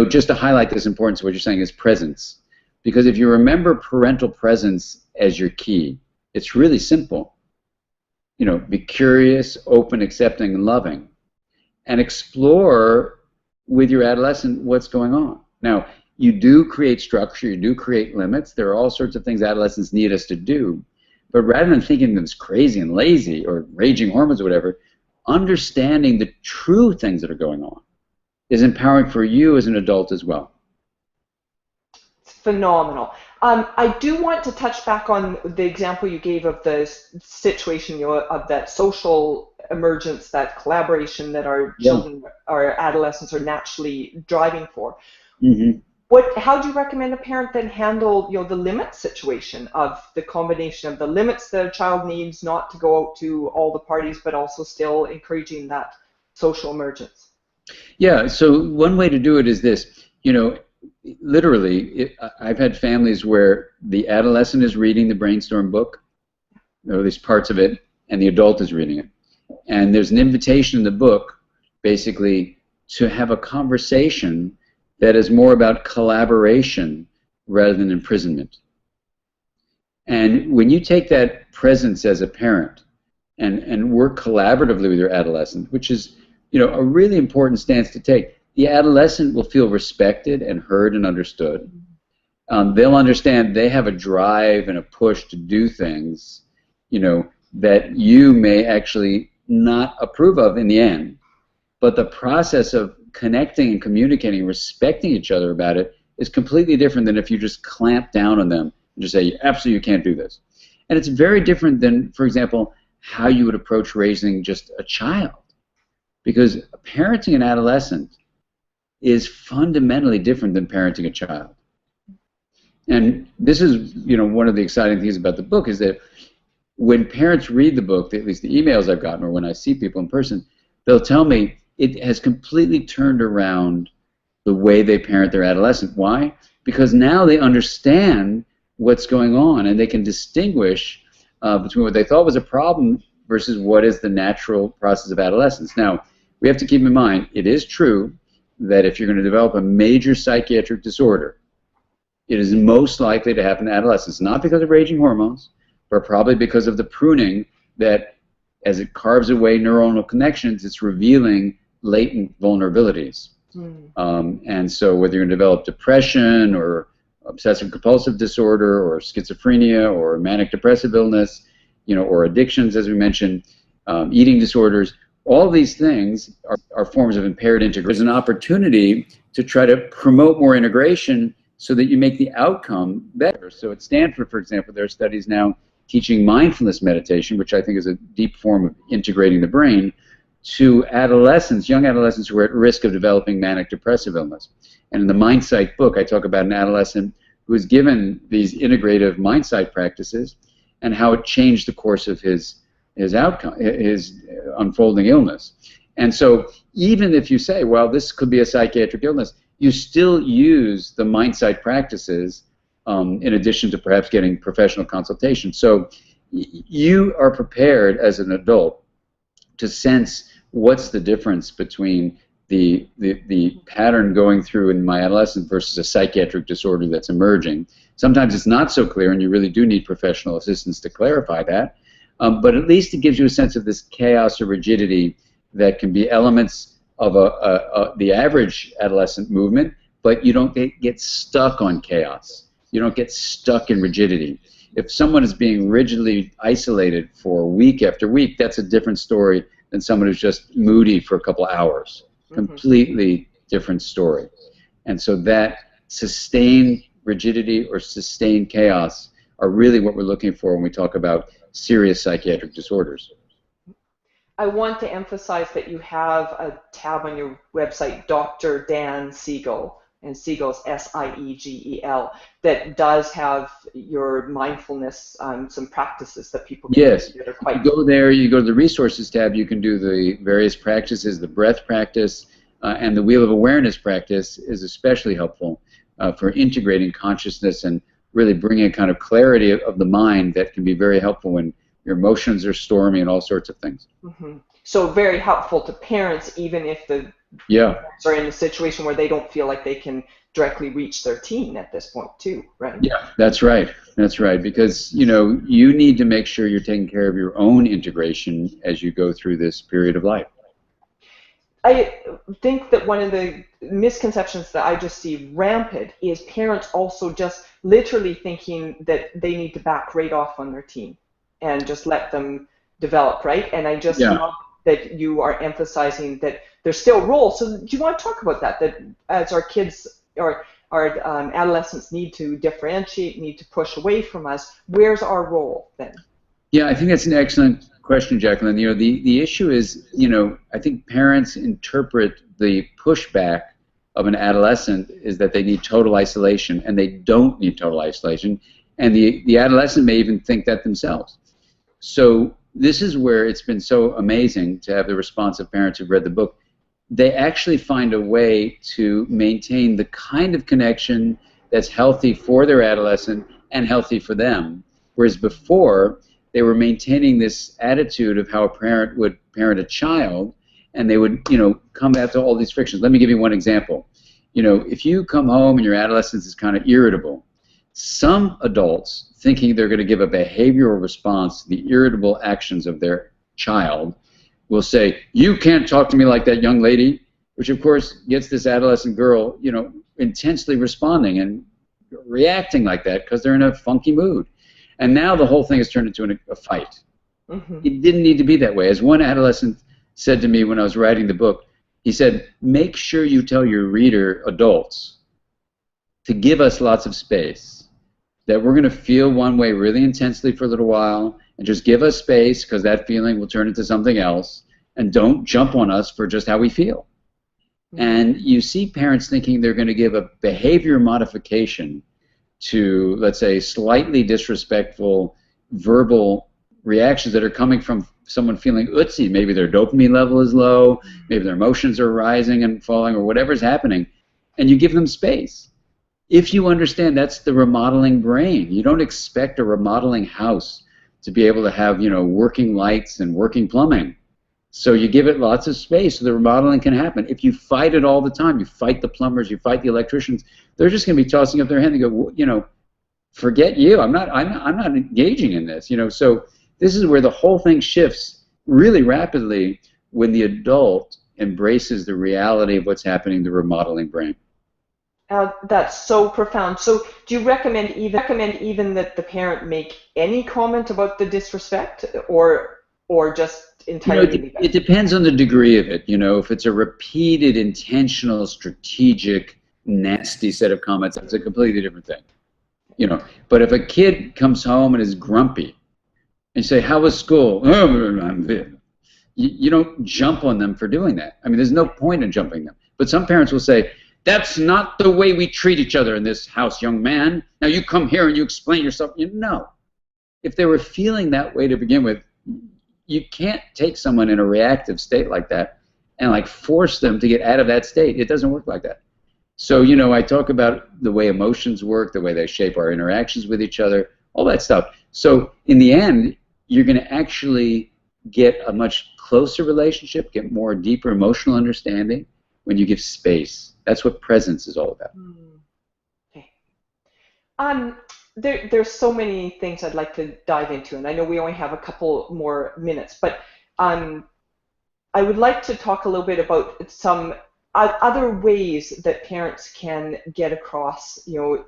Speaker 2: just to highlight this importance of what you're saying is presence. Because if you remember parental presence as your key, it's really simple. Be curious, open, accepting, and loving. And explore with your adolescent what's going on. Now, you do create structure, you do create limits. There are all sorts of things adolescents need us to do. But rather than thinking them as crazy and lazy or raging hormones or whatever, understanding the true things that are going on is empowering for you as an adult as well.
Speaker 1: It's phenomenal. I do want to touch back on the example you gave of the situation of that social emergence, that collaboration that our children, our adolescents are naturally driving for. How do you recommend a parent then handle the limit situation of the combination of the limits that a child needs, not to go out to all the parties, but also still encouraging that social emergence?
Speaker 2: Yeah, so one way to do it is this, literally, I've had families where the adolescent is reading the brainstorm book, or at least parts of it, and the adult is reading it. And there's an invitation in the book, basically, to have a conversation that is more about collaboration rather than imprisonment. And when you take that presence as a parent and work collaboratively with your adolescent, which is a really important stance to take, the adolescent will feel respected and heard and understood. They'll understand they have a drive and a push to do things, that you may actually not approve of in the end. But the process of connecting and communicating, respecting each other about it is completely different than if you just clamp down on them and just say, absolutely you can't do this. And it's very different than, for example, how you would approach raising just a child. Because parenting an adolescent is fundamentally different than parenting a child. And this is, one of the exciting things about the book is that when parents read the book, at least the emails I've gotten, or when I see people in person, they'll tell me it has completely turned around the way they parent their adolescent. Why? Because now they understand what's going on, and they can distinguish between what they thought was a problem versus what is the natural process of adolescence. Now, we have to keep in mind, it is true that if you're going to develop a major psychiatric disorder, it is most likely to happen in adolescence, not because of raging hormones, but probably because of the pruning that, as it carves away neuronal connections, it's revealing latent vulnerabilities. And so whether you're going to develop depression or obsessive compulsive disorder or schizophrenia or manic depressive illness, or addictions, as we mentioned, eating disorders, all these things are forms of impaired integration. There's an opportunity to try to promote more integration so that you make the outcome better. So at Stanford, for example, there are studies now teaching mindfulness meditation, which I think is a deep form of integrating the brain, to adolescents, young adolescents who are at risk of developing manic depressive illness. And in the MindSight book, I talk about an adolescent who was given these integrative MindSight practices and how it changed the course of his outcome, his unfolding illness. And so even if you say, well, this could be a psychiatric illness, you still use the MindSight practices in addition to perhaps getting professional consultation. So you are prepared as an adult to sense what's the difference between the pattern going through in my adolescence versus a psychiatric disorder that's emerging. Sometimes it's not so clear, and you really do need professional assistance to clarify that. But at least it gives you a sense of this chaos or rigidity that can be elements of the average adolescent movement, but you don't get stuck on chaos. You don't get stuck in rigidity. If someone is being rigidly isolated for week after week, that's a different story than someone who's just moody for a couple hours. Completely different story. And so that sustained rigidity or sustained chaos are really what we're looking for when we talk about serious psychiatric disorders.
Speaker 1: I want to emphasize that you have a tab on your website, Dr. Dan Siegel, and Siegel's S-I-E-G-E-L, that does have your mindfulness, some practices that people can do that are quite...
Speaker 2: You go there, you go to the resources tab, you can do the various practices, the breath practice, and the wheel of awareness practice is especially helpful for integrating consciousness and really bringing a kind of clarity of the mind that can be very helpful when your emotions are stormy and all sorts of things.
Speaker 1: So very helpful to parents, even if the parents are in a situation where they don't feel like they can directly reach their teen at this point too, right?
Speaker 2: Yeah, that's right. That's right. Because, you need to make sure you're taking care of your own integration as you go through this period of life.
Speaker 1: I think that one of the misconceptions that I just see rampant is parents also just literally thinking that they need to back right off on their teen and just let them develop, right? And I just love that you are emphasizing that there's still roles. So do you want to talk about that? That as our kids or our adolescents need to differentiate, need to push away from us, where's our role then?
Speaker 2: Yeah, I think that's an excellent question, Jacqueline. The issue is, I think parents interpret the pushback of an adolescent is that they need total isolation, and they don't need total isolation. And the adolescent may even think that themselves. So this is where it's been so amazing to have the response of parents who've read the book. They actually find a way to maintain the kind of connection that's healthy for their adolescent and healthy for them. Whereas before, they were maintaining this attitude of how a parent would parent a child, and they would, come after all these frictions. Let me give you one example. If you come home and your adolescent is kind of irritable, some adults, thinking they're going to give a behavioral response to the irritable actions of their child, will say, "You can't talk to me like that, young lady," which of course gets this adolescent girl, intensely responding and reacting like that because they're in a funky mood. And now the whole thing has turned into a fight. It didn't need to be that way. As one adolescent said to me when I was writing the book, he said, "Make sure you tell your reader, adults, to give us lots of space, that we're going to feel one way really intensely for a little while, and just give us space because that feeling will turn into something else, and don't jump on us for just how we feel." And you see parents thinking they're going to give a behavior modification to, let's say, slightly disrespectful verbal reactions that are coming from someone feeling utsy. Maybe their dopamine level is low, maybe their emotions are rising and falling, or whatever's happening, and you give them space. If you understand that's the remodeling brain, you don't expect a remodeling house to be able to have, working lights and working plumbing. So you give it lots of space so the remodeling can happen. If you fight it all the time, you fight the plumbers, you fight the electricians, they're just going to be tossing up their hand and go, forget you. I'm not engaging in this. So this is where the whole thing shifts really rapidly when the adult embraces the reality of what's happening in the remodeling brain.
Speaker 1: That's so profound. So do you recommend even that the parent make any comment about the disrespect, or just entirely?
Speaker 2: It depends on the degree of it. If it's a repeated, intentional, strategic, nasty set of comments, that's a completely different thing. But if a kid comes home and is grumpy, and you say, "How was school?" You don't jump on them for doing that. I mean, there's no point in jumping them. But some parents will say, "That's not the way we treat each other in this house, young man. Now you come here and you explain yourself." No. If they were feeling that way to begin with, you can't take someone in a reactive state like that and force them to get out of that state. It doesn't work like that. So, I talk about the way emotions work, the way they shape our interactions with each other, all that stuff. So in the end, you're going to actually get a much closer relationship, get more deeper emotional understanding when you give space. That's what presence is all about.
Speaker 1: Okay. There's so many things I'd like to dive into, and I know we only have a couple more minutes, but I would like to talk a little bit about some other ways that parents can get across,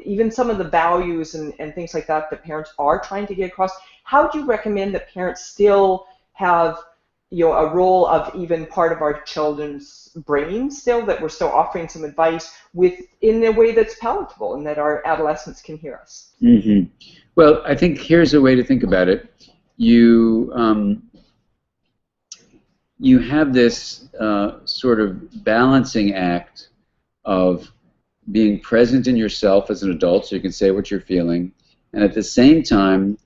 Speaker 1: even some of the values and things like that parents are trying to get across. How do you recommend that parents still have, a role of even part of our children's brain still, that we're still offering some advice in a way that's palatable and that our adolescents can hear us?
Speaker 2: Mm-hmm. Well, I think here's a way to think about it. You have this sort of balancing act of being present in yourself as an adult, so you can say what you're feeling, and at the same time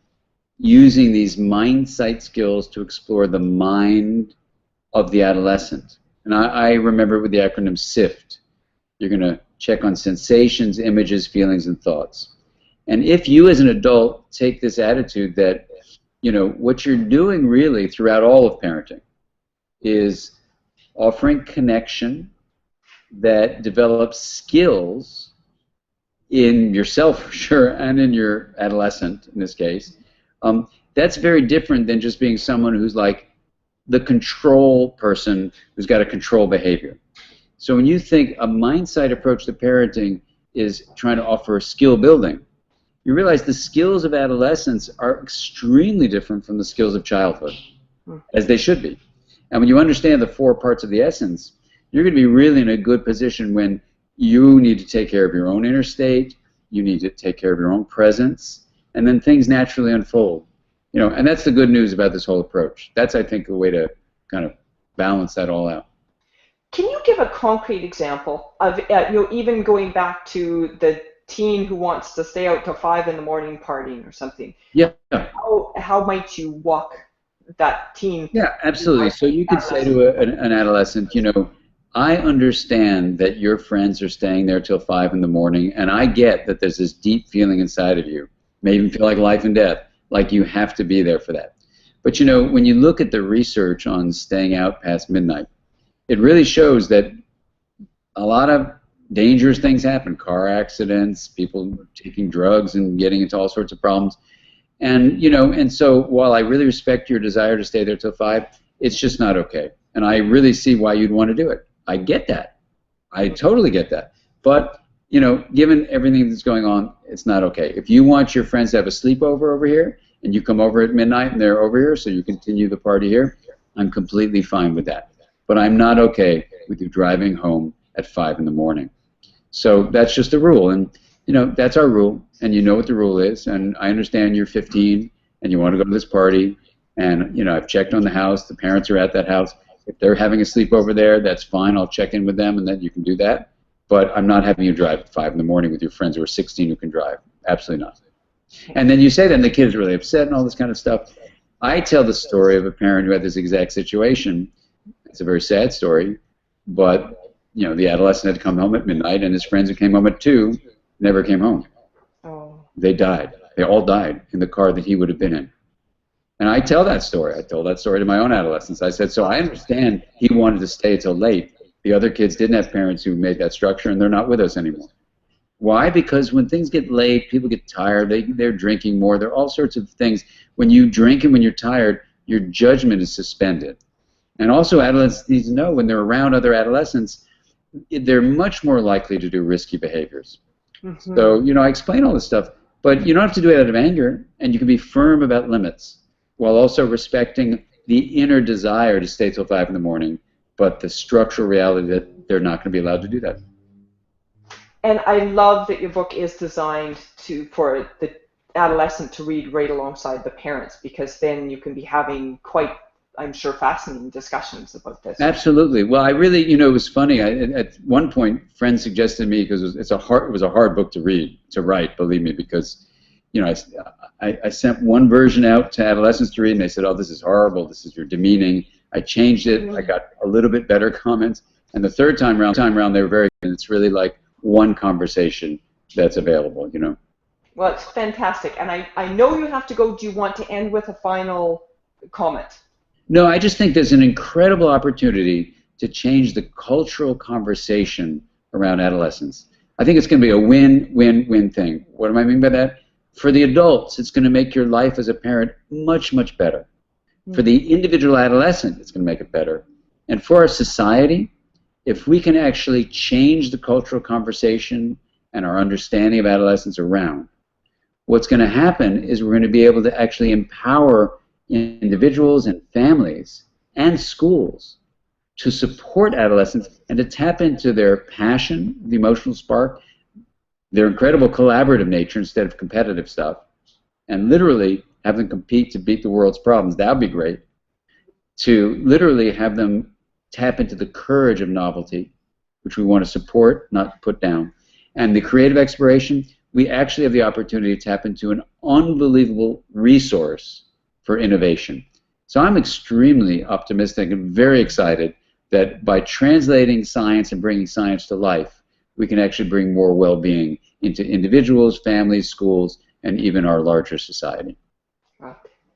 Speaker 2: using these mind sight skills to explore the mind of the adolescent. And I remember with the acronym SIFT. You're going to check on sensations, images, feelings, and thoughts. And if you as an adult take this attitude that, what you're doing really throughout all of parenting is offering connection that develops skills in yourself, for sure, and in your adolescent, in this case, that's very different than just being someone who's like the control person who's got to control behavior. So when you think a mind-sight approach to parenting is trying to offer skill building, you realize the skills of adolescence are extremely different from the skills of childhood, as they should be. And when you understand the 4 parts of the essence, you're going to be really in a good position when you need to take care of your own inner state, you need to take care of your own presence, and then things naturally unfold. And that's the good news about this whole approach. That's, I think, a way to kind of balance that all out.
Speaker 1: Can you give a concrete example of, even going back to the teen who wants to stay out till 5 in the morning partying or something?
Speaker 2: Yeah.
Speaker 1: How might you walk that teen?
Speaker 2: Yeah, absolutely. So you could say to an adolescent, I understand that your friends are staying there till 5 in the morning, and I get that there's this deep feeling inside of you, may even feel like life and death, like you have to be there for that. But when you look at the research on staying out past midnight, it really shows that a lot of dangerous things happen, car accidents, people taking drugs and getting into all sorts of problems. And, and so while I really respect your desire to stay there till 5, it's just not okay. And I really see why you'd want to do it. I get that. I totally get that. But, given everything that's going on, it's not okay. If you want your friends to have a sleepover over here, and you come over at midnight and they're over here, so you continue the party here, I'm completely fine with that. But I'm not okay with you driving home at 5 in the morning. So that's just a rule. And, that's our rule. And you know what the rule is. And I understand you're 15 and you want to go to this party. And, I've checked on the house. The parents are at that house. If they're having a sleepover there, that's fine. I'll check in with them and then you can do that. But I'm not having you drive at 5 in the morning with your friends who are 16 who can drive. Absolutely not. And then you say that and the kid's really upset and all this kind of stuff. I tell the story of a parent who had this exact situation. It's a very sad story, but you know, the adolescent had to come home at midnight, and his friends who came home at 2 never came home.
Speaker 1: Oh.
Speaker 2: They died. They all died in the car that he would have been in. And I tell that story. I told that story to my own adolescents. I said, so I understand he wanted to stay till late. The other kids didn't have parents who made that structure, and they're not with us anymore. Why? Because when things get late, people get tired, they're drinking more, there are all sorts of things. When you drink and when you're tired, your judgment is suspended. And also adolescents need to know when they're around other adolescents, they're much more likely to do risky behaviors. Mm-hmm. So, you know, I explain all this stuff, but you don't have to do it out of anger, and you can be firm about limits while also respecting the inner desire to stay till 5 in the morning, but the structural reality that they're not going to be allowed to do that.
Speaker 1: And I love that your book is designed for the adolescent to read right alongside the parents, because then you can be having quite, I'm sure, fascinating discussions about this.
Speaker 2: Absolutely. Well, I really, you know, it was funny. At one point, friends suggested to me, because it was a hard book to write, believe me, because, you know, I sent one version out to adolescents to read, and they said, oh, this is horrible, you're demeaning. I changed it. I got a little bit better comments. And the third time around, they were very good. It's really like one conversation that's available, you know.
Speaker 1: Well, it's fantastic. And I know you have to go. Do you want to end with a final comment?
Speaker 2: No, I just think there's an incredible opportunity to change the cultural conversation around adolescence. I think it's going to be a win-win-win thing. What do I mean by that? For the adults, it's going to make your life as a parent much, much better. For the individual adolescent, it's going to make it better. And for our society, if we can actually change the cultural conversation and our understanding of adolescence around, what's going to happen is we're going to be able to actually empower individuals and families and schools to support adolescents and to tap into their passion, the emotional spark, their incredible collaborative nature instead of competitive stuff, and literally have them compete to beat the world's problems. That would be great. To literally have them tap into the courage of novelty, which we want to support, not put down. And the creative exploration, we actually have the opportunity to tap into an unbelievable resource for innovation. So I'm extremely optimistic and very excited that by translating science and bringing science to life, we can actually bring more well-being into individuals, families, schools, and even our larger society.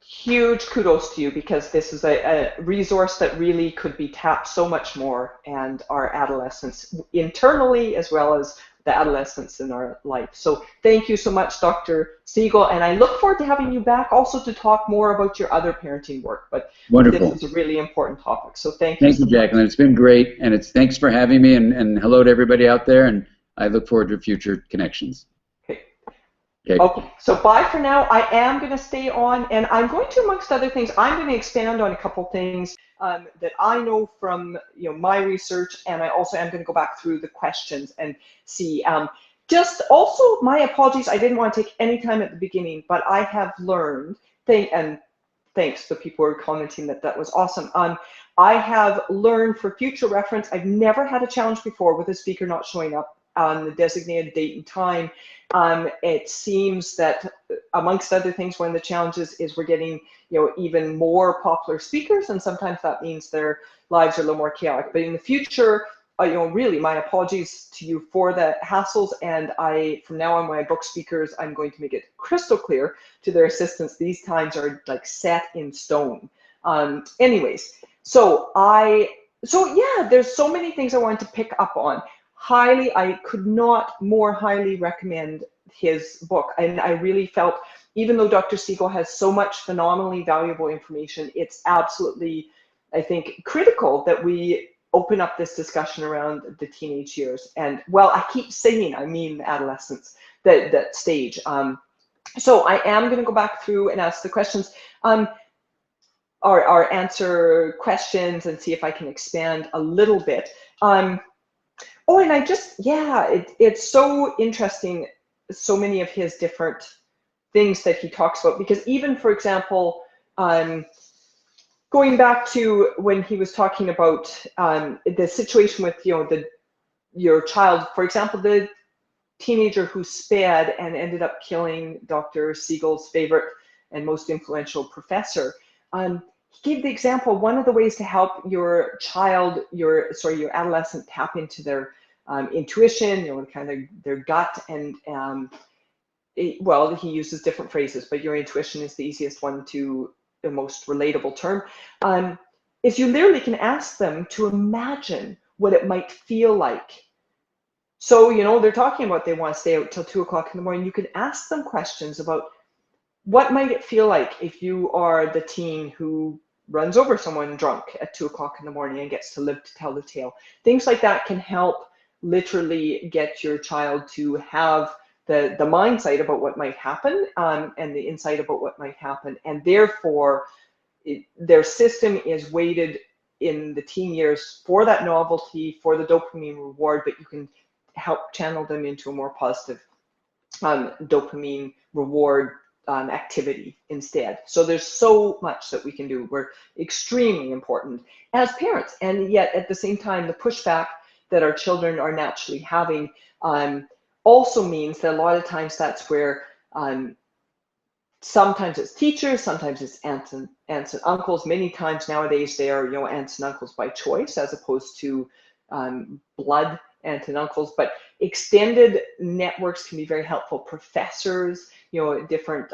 Speaker 1: Huge kudos to you, because this is a resource that really could be tapped so much more, and our adolescents internally as well as the adolescents in our life. So thank you so much, Dr. Siegel, and I look forward to having you back also to talk more about your other parenting work. But
Speaker 2: wonderful.
Speaker 1: This is a really important topic, so thank you.
Speaker 2: Thank you, Jacqueline. It's been great, and thanks for having me, and hello to everybody out there, and I look forward to future connections.
Speaker 1: Okay, so bye for now. I am going to stay on, and I'm going to, amongst other things, I'm going to expand on a couple things that I know from my research, and I also am going to go back through the questions and see. Just also, my apologies, I didn't want to take any time at the beginning, but I have learned, and thanks to people who are commenting that was awesome. I have learned, for future reference, I've never had a challenge before with a speaker not showing up on the designated date and time. It seems that, amongst other things, one of the challenges is we're getting even more popular speakers, and sometimes that means their lives are a little more chaotic. But in the future, really, my apologies to you for the hassles, and from now on, when I book speakers, I'm going to make it crystal clear to their assistants these times are like set in stone. Anyways, so yeah, there's so many things I wanted to pick up on. I could not more highly recommend his book. And I really felt, even though Dr. Siegel has so much phenomenally valuable information, it's absolutely, I think, critical that we open up this discussion around the teenage years. And, well, I keep saying, I mean adolescence, that stage. So I am going to go back through and ask the questions, or answer questions and see if I can expand a little bit. Oh, and it's so interesting, so many of his different things that he talks about, because even, for example, going back to when he was talking about the situation with, your child, for example, the teenager who sped and ended up killing Dr. Siegel's favorite and most influential professor. He gave the example, one of the ways to help your child, your adolescent tap into their intuition, kind of their gut, and well, he uses different phrases, but your intuition is the easiest one to, the most relatable term, is you literally can ask them to imagine what it might feel like. So, they're talking about they want to stay out till 2 o'clock in the morning. You can ask them questions about what might it feel like if you are the teen who runs over someone drunk at 2 o'clock in the morning and gets to live to tell the tale. Things like that can help literally get your child to have the mindset about what might happen, and the insight about what might happen, and therefore their system is weighted in the teen years for that novelty, for the dopamine reward, but you can help channel them into a more positive dopamine reward activity instead. So there's so much that we can do. We're extremely important as parents, and yet at the same time, the pushback that our children are naturally having also means that a lot of times that's where sometimes it's teachers, sometimes it's aunts and uncles. Many times nowadays they are aunts and uncles by choice as opposed to blood aunts and uncles, but extended networks can be very helpful. Professors, different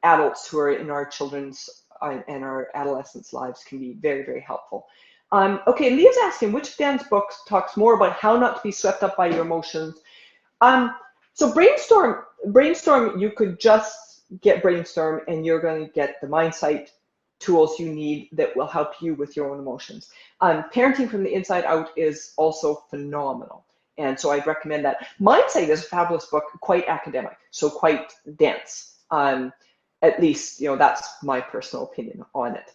Speaker 1: adults who are in our children's and our adolescents' lives can be very, very helpful. Okay, Leah's asking, which of Dan's books talks more about how not to be swept up by your emotions? So brainstorm, you could just get brainstorm and you're going to get the mindset tools you need that will help you with your own emotions. Parenting from the Inside Out is also phenomenal. And so I'd recommend that. Mindset is a fabulous book, quite academic, so quite dense. At least, that's my personal opinion on it.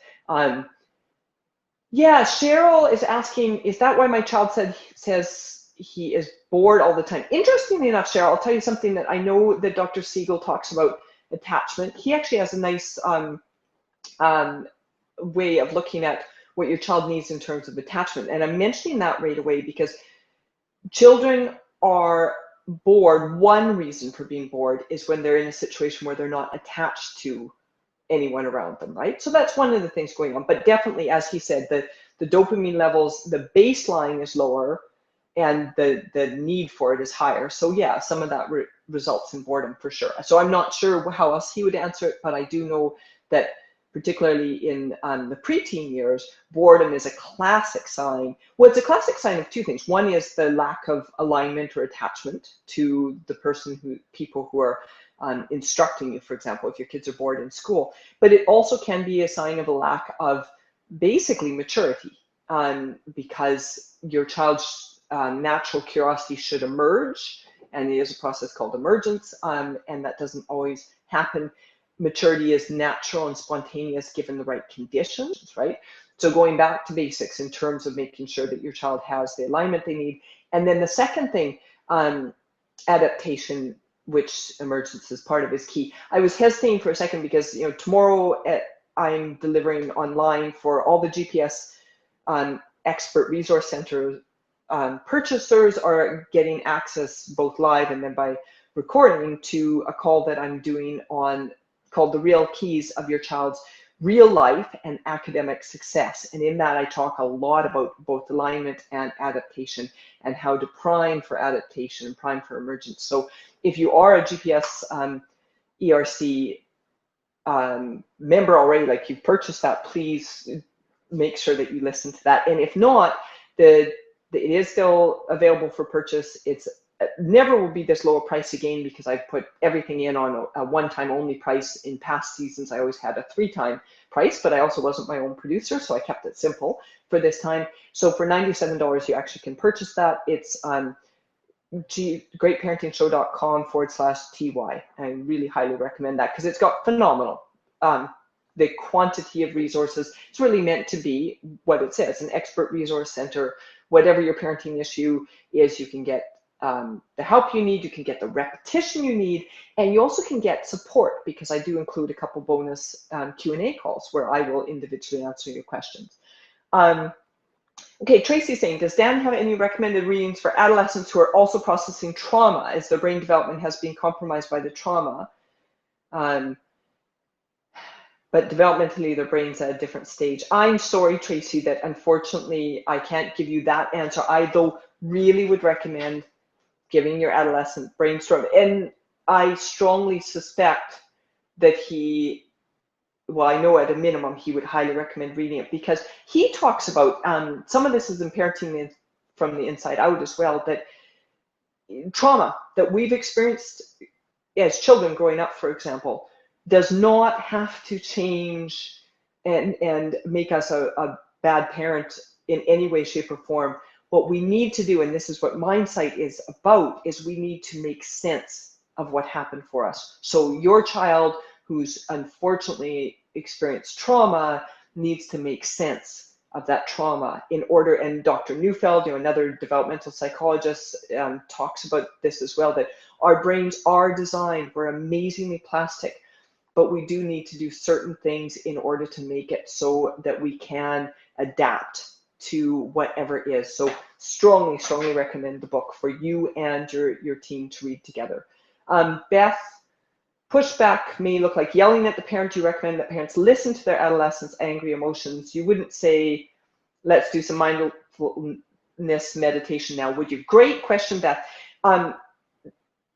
Speaker 1: Yeah, Cheryl is asking, is that why my child says he is bored all the time? Interestingly enough, Cheryl, I'll tell you something that I know that Dr. Siegel talks about attachment. He actually has a nice way of looking at what your child needs in terms of attachment. And I'm mentioning that right away because children are bored. One reason for being bored is when they're in a situation where they're not attached to anyone around them, right? So that's one of the things going on. But definitely, as he said, the dopamine levels, the baseline is lower and the need for it is higher. So yeah, some of that results in boredom for sure. So I'm not sure how else he would answer it, but I do know that particularly in the preteen years, boredom is a classic sign. Well, it's a classic sign of two things. One is the lack of alignment or attachment to the people who are instructing you, for example, if your kids are bored in school. But it also can be a sign of a lack of basically maturity, because your child's natural curiosity should emerge, and it is a process called emergence, and that doesn't always happen. Maturity is natural and spontaneous given the right conditions, right? So going back to basics in terms of making sure that your child has the alignment they need. And then the second thing, adaptation, which emergence is part of, is key. I was hesitating for a second because tomorrow I'm delivering online for all the GPS expert resource center purchasers are getting access both live and then by recording to a call that I'm doing called The Real Keys of Your Child's Real Life and Academic Success. And in that I talk a lot about both alignment and adaptation and how to prime for adaptation and prime for emergence. So if you are a GPS ERC member already, like you've purchased that, please make sure that you listen to that. And if not, it is still available for purchase. It's never will be this lower price again because I've put everything in on a one-time only price. In past seasons, I always had a 3-time price, but I also wasn't my own producer, so I kept it simple for this time. So for $97, you actually can purchase that. It's greatparentingshow.com/TY. I really highly recommend that because it's got phenomenal. The quantity of resources, it's really meant to be what it says, an expert resource center. Whatever your parenting issue is, you can get the help you need, you can get the repetition you need, and you also can get support because I do include a couple bonus Q&A calls where I will individually answer your questions. Okay, Tracy's saying, does Dan have any recommended readings for adolescents who are also processing trauma as their brain development has been compromised by the trauma? but developmentally their brain's at a different stage. I'm sorry, Tracy, that unfortunately I can't give you that answer. I, though, really would recommend giving your adolescent brainstorm. And I strongly suspect that he, well, I know at a minimum he would highly recommend reading it, because he talks about, some of this is in Parenting from the Inside Out as well, that trauma that we've experienced as children growing up, for example, does not have to change and make us a bad parent in any way, shape, or form. What we need to do, and this is what Mindsight is about, is we need to make sense of what happened for us. So your child who's unfortunately experienced trauma needs to make sense of that trauma in order, and Dr. Neufeld, another developmental psychologist, talks about this as well, that our brains are designed, we're amazingly plastic, but we do need to do certain things in order to make it so that we can adapt to whatever it is. So strongly, strongly recommend the book for you and your team to read together. Beth, pushback may look like yelling at the parent. You recommend that parents listen to their adolescent's angry emotions. You wouldn't say, let's do some mindfulness meditation now, would you? Great question, Beth.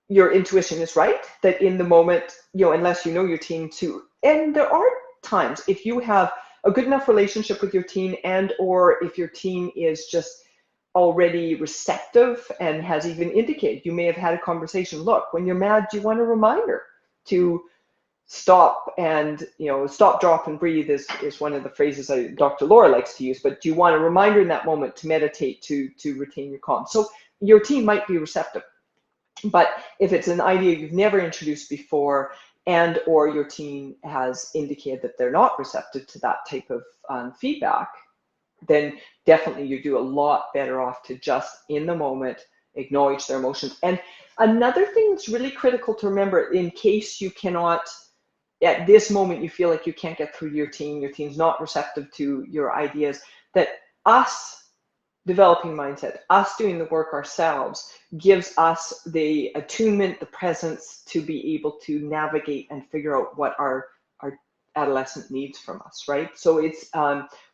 Speaker 1: Your intuition is right, that in the moment, unless you know your teen too, and there are times if you have a good enough relationship with your teen, and or if your teen is just already receptive and has even indicated, you may have had a conversation, look, when you're mad, do you want a reminder to stop and, stop, drop, and breathe is one of the phrases Dr. Laura likes to use, but do you want a reminder in that moment to meditate, to retain your calm? So your teen might be receptive. But if it's an idea you've never introduced before, and or your teen has indicated that they're not receptive to that type of feedback, then definitely you do a lot better off to just, in the moment, acknowledge their emotions. And another thing that's really critical to remember, in case you cannot, at this moment you feel like you can't get through your teen's not receptive to your ideas, that us developing mindset, us doing the work ourselves, gives us the attunement, the presence to be able to navigate and figure out what our adolescent needs from us, right? So it's,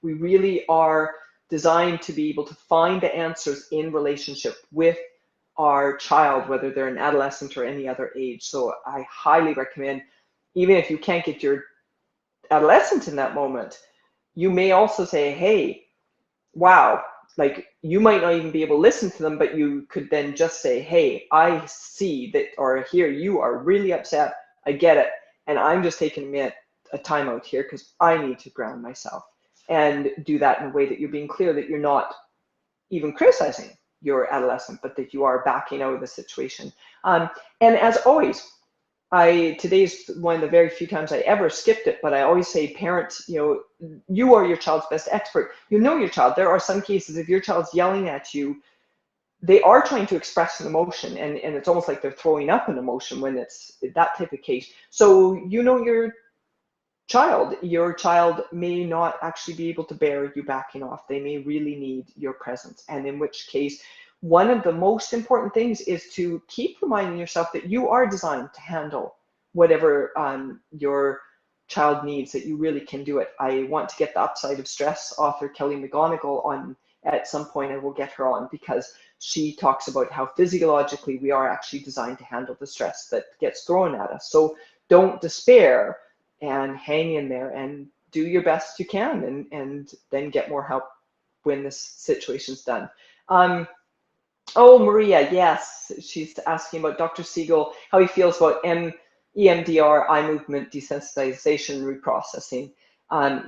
Speaker 1: we really are designed to be able to find the answers in relationship with our child, whether they're an adolescent or any other age. So I highly recommend, even if you can't get your adolescent in that moment, you may also say, hey, wow, like you might not even be able to listen to them, but you could then just say, hey, I see that, or hear you are really upset, I get it, and I'm just taking a time out here because I need to ground myself, and do that in a way that you're being clear that you're not even criticizing your adolescent, but that you are backing out of the situation. And as always, today's one of the very few times I ever skipped it, but I always say, parents, you are your child's best expert. You know your child. There are some cases, if your child's yelling at you, they are trying to express an emotion, and it's almost like they're throwing up an emotion when it's that type of case. So your child may not actually be able to bear you backing off. They may really need your presence, and in which case, one of the most important things is to keep reminding yourself that you are designed to handle whatever your child needs, that you really can do it. I want to get the Upside of Stress author Kelly McGonigal on at some point. I will get her on, because she talks about how physiologically we are actually designed to handle the stress that gets thrown at us. So don't despair, and hang in there and do your best you can, and then get more help when this situation's done. Oh, Maria, yes, she's asking about Dr. Siegel, how he feels about EMDR, eye movement desensitization reprocessing.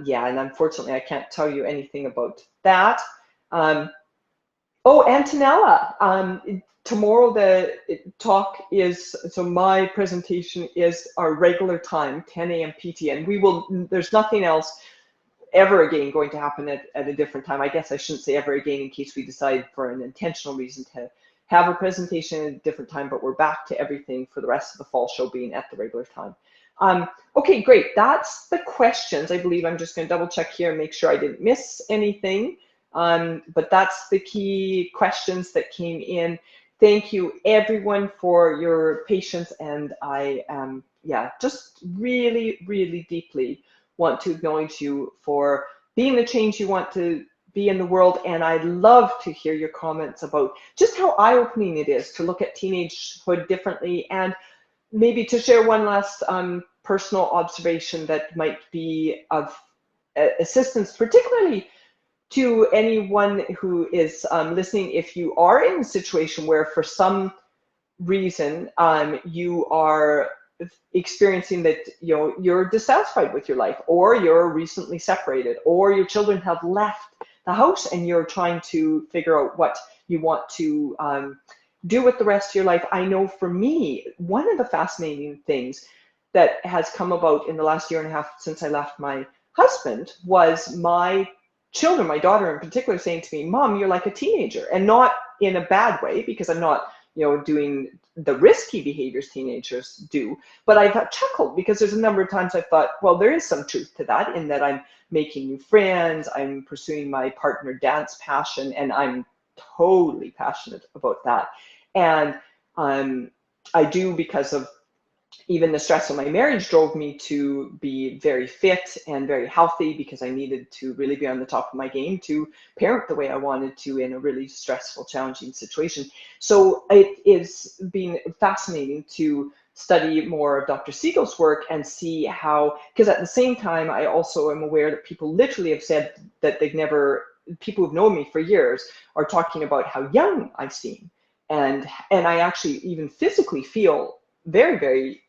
Speaker 1: Yeah, and unfortunately I can't tell you anything about that. Oh, Antonella, tomorrow the talk is, so my presentation is our regular time, 10 a.m. PT, and there's nothing else ever again going to happen at a different time. I guess I shouldn't say ever again in case we decide for an intentional reason to have a presentation at a different time, but we're back to everything for the rest of the fall show being at the regular time. Okay, great. That's the questions. I believe I'm just going to double check here and make sure I didn't miss anything. But that's the key questions that came in. Thank you everyone for your patience, and I just really, really deeply want to acknowledge you for being the change you want to be in the world. And I'd love to hear your comments about just how eye-opening it is to look at teenagehood differently, and maybe to share one last personal observation that might be of assistance, particularly to anyone who is listening. If you are in a situation where for some reason you are experiencing that you're dissatisfied with your life, or you're recently separated, or your children have left the house and you're trying to figure out what you want to do with the rest of your life. I know for me, one of the fascinating things that has come about in the last year and a half since I left my husband was my children, my daughter in particular, saying to me, "Mom, you're like a teenager," and not in a bad way, because I'm not doing the risky behaviors teenagers do, but I've chuckled because there's a number of times I've thought, well, there is some truth to that, in that I'm making new friends, I'm pursuing my partner dance passion, and I'm totally passionate about that. And I do, because of even the stress of my marriage drove me to be very fit and very healthy, because I needed to really be on the top of my game to parent the way I wanted to in a really stressful, challenging situation. So it is been fascinating to study more of Dr. Siegel's work and see how, because at the same time, I also am aware that people literally have said that they've never, people who've known me for years are talking about how young I seem. And I actually even physically feel very, very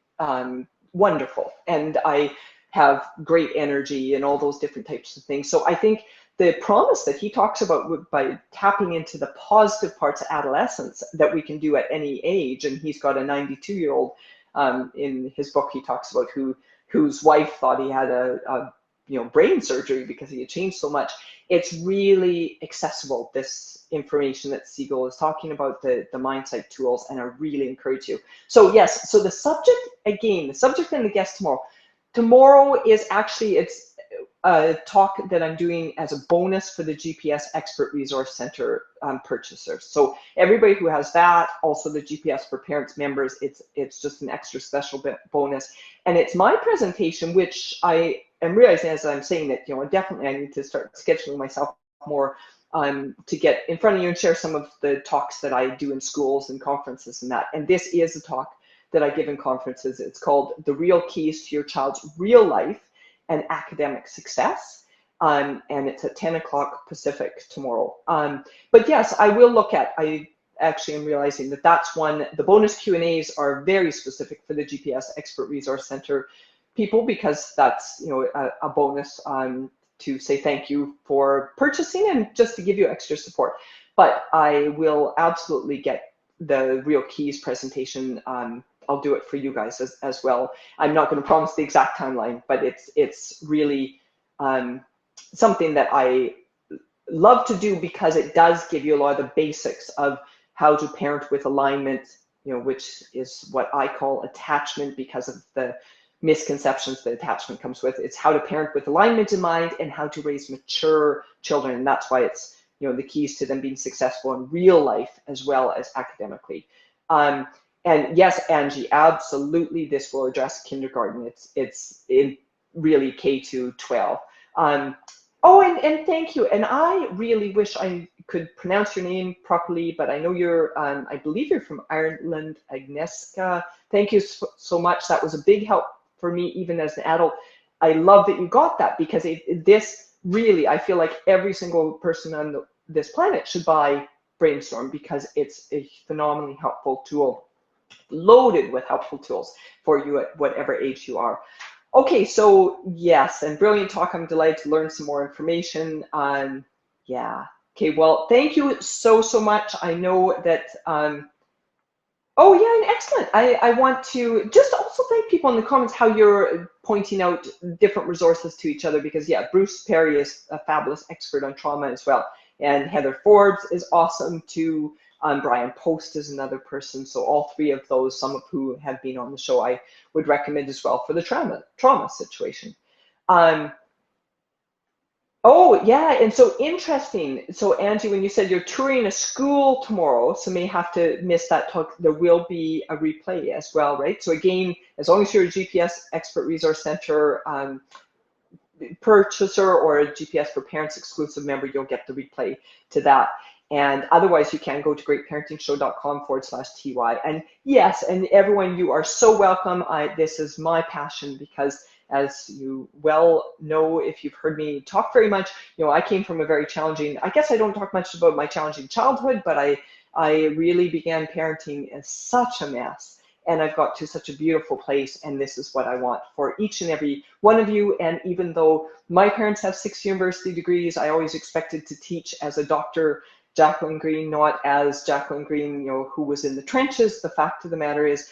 Speaker 1: wonderful, and I have great energy and all those different types of things. So I think the promise that he talks about by tapping into the positive parts of adolescence that we can do at any age, and he's got a 92-year-old in his book, he talks about whose wife thought he had a brain surgery because he had changed so much. It's really accessible, this information that Siegel is talking about, the mindset tools, and I really encourage you. So yes, so the subject, again, the subject and the guest tomorrow is actually, it's a talk that I'm doing as a bonus for the GPS Expert Resource Center purchasers. So everybody who has that, also the GPS for Parents members, it's just an extra special bonus. And it's my presentation, which I am realizing as I'm saying that, definitely I need to start scheduling myself more to get in front of you and share some of the talks that I do in schools and conferences and that. And this is a talk that I give in conferences. It's called The Real Keys to Your Child's Real Life and Academic Success. And it's at 10 o'clock Pacific tomorrow. But yes, I will look at, I actually am realizing that that's one, the bonus Q&As are very specific for the GPS Expert Resource Center people, because that's a bonus to say thank you for purchasing and just to give you extra support. But I will absolutely get the Real Keys presentation. I'll do it for you guys as well. I'm not going to promise the exact timeline, but it's really something that I love to do, because it does give you a lot of the basics of how to parent with alignment, which is what I call attachment because of the misconceptions that attachment comes with. It's how to parent with alignment in mind and how to raise mature children. And that's why it's, the keys to them being successful in real life as well as academically. And yes, Angie, absolutely, this will address kindergarten. It's in really K to 12. Oh, and thank you. And I really wish I could pronounce your name properly, but I know you're, I believe you're from Ireland, Agnieszka. Thank you so much. That was a big help for me, even as an adult. I love that you got that, because this really, I feel like every single person on this planet should buy Brainstorm, because it's a phenomenally helpful tool, loaded with helpful tools for you at whatever age you are. Okay, so yes, and brilliant talk. I'm delighted to learn some more information. Yeah. Okay, well, thank you so much. I know that, oh yeah, and excellent. I want to just also thank people in the comments how you're pointing out different resources to each other, because yeah, Bruce Perry is a fabulous expert on trauma as well. And Heather Forbes is awesome too. Brian Post is another person. So all three of those, some of who have been on the show, I would recommend as well for the trauma situation. Oh yeah, and so interesting. So Angie, when you said you're touring a school tomorrow, so may have to miss that talk, there will be a replay as well, right? So again, as long as you're a GPS Expert Resource Center purchaser or a GPS for Parents exclusive member, you'll get the replay to that. And otherwise, you can go to greatparentingshow.com/TY. And yes, and everyone, you are so welcome. This is my passion because, as you well know, if you've heard me talk very much, I came from a very challenging, I guess I don't talk much about my challenging childhood, but I really began parenting as such a mess. And I've got to such a beautiful place, and this is what I want for each and every one of you. And even though my parents have 6 university degrees, I always expected to teach as a Dr. Jacqueline Green, not as Jacqueline Green, who was in the trenches. The fact of the matter is,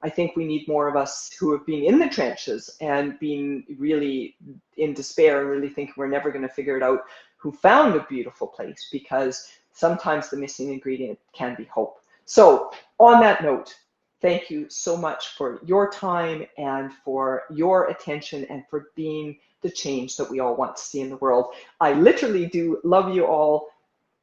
Speaker 1: I think we need more of us who have been in the trenches and been really in despair and really think we're never going to figure it out, who found a beautiful place, because sometimes the missing ingredient can be hope. So on that note, thank you so much for your time and for your attention and for being the change that we all want to see in the world. I literally do love you all.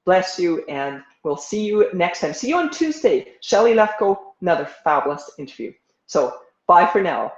Speaker 1: Bless you, and we'll see you next time. See you on Tuesday. Shelley Lefko, another fabulous interview. So bye for now.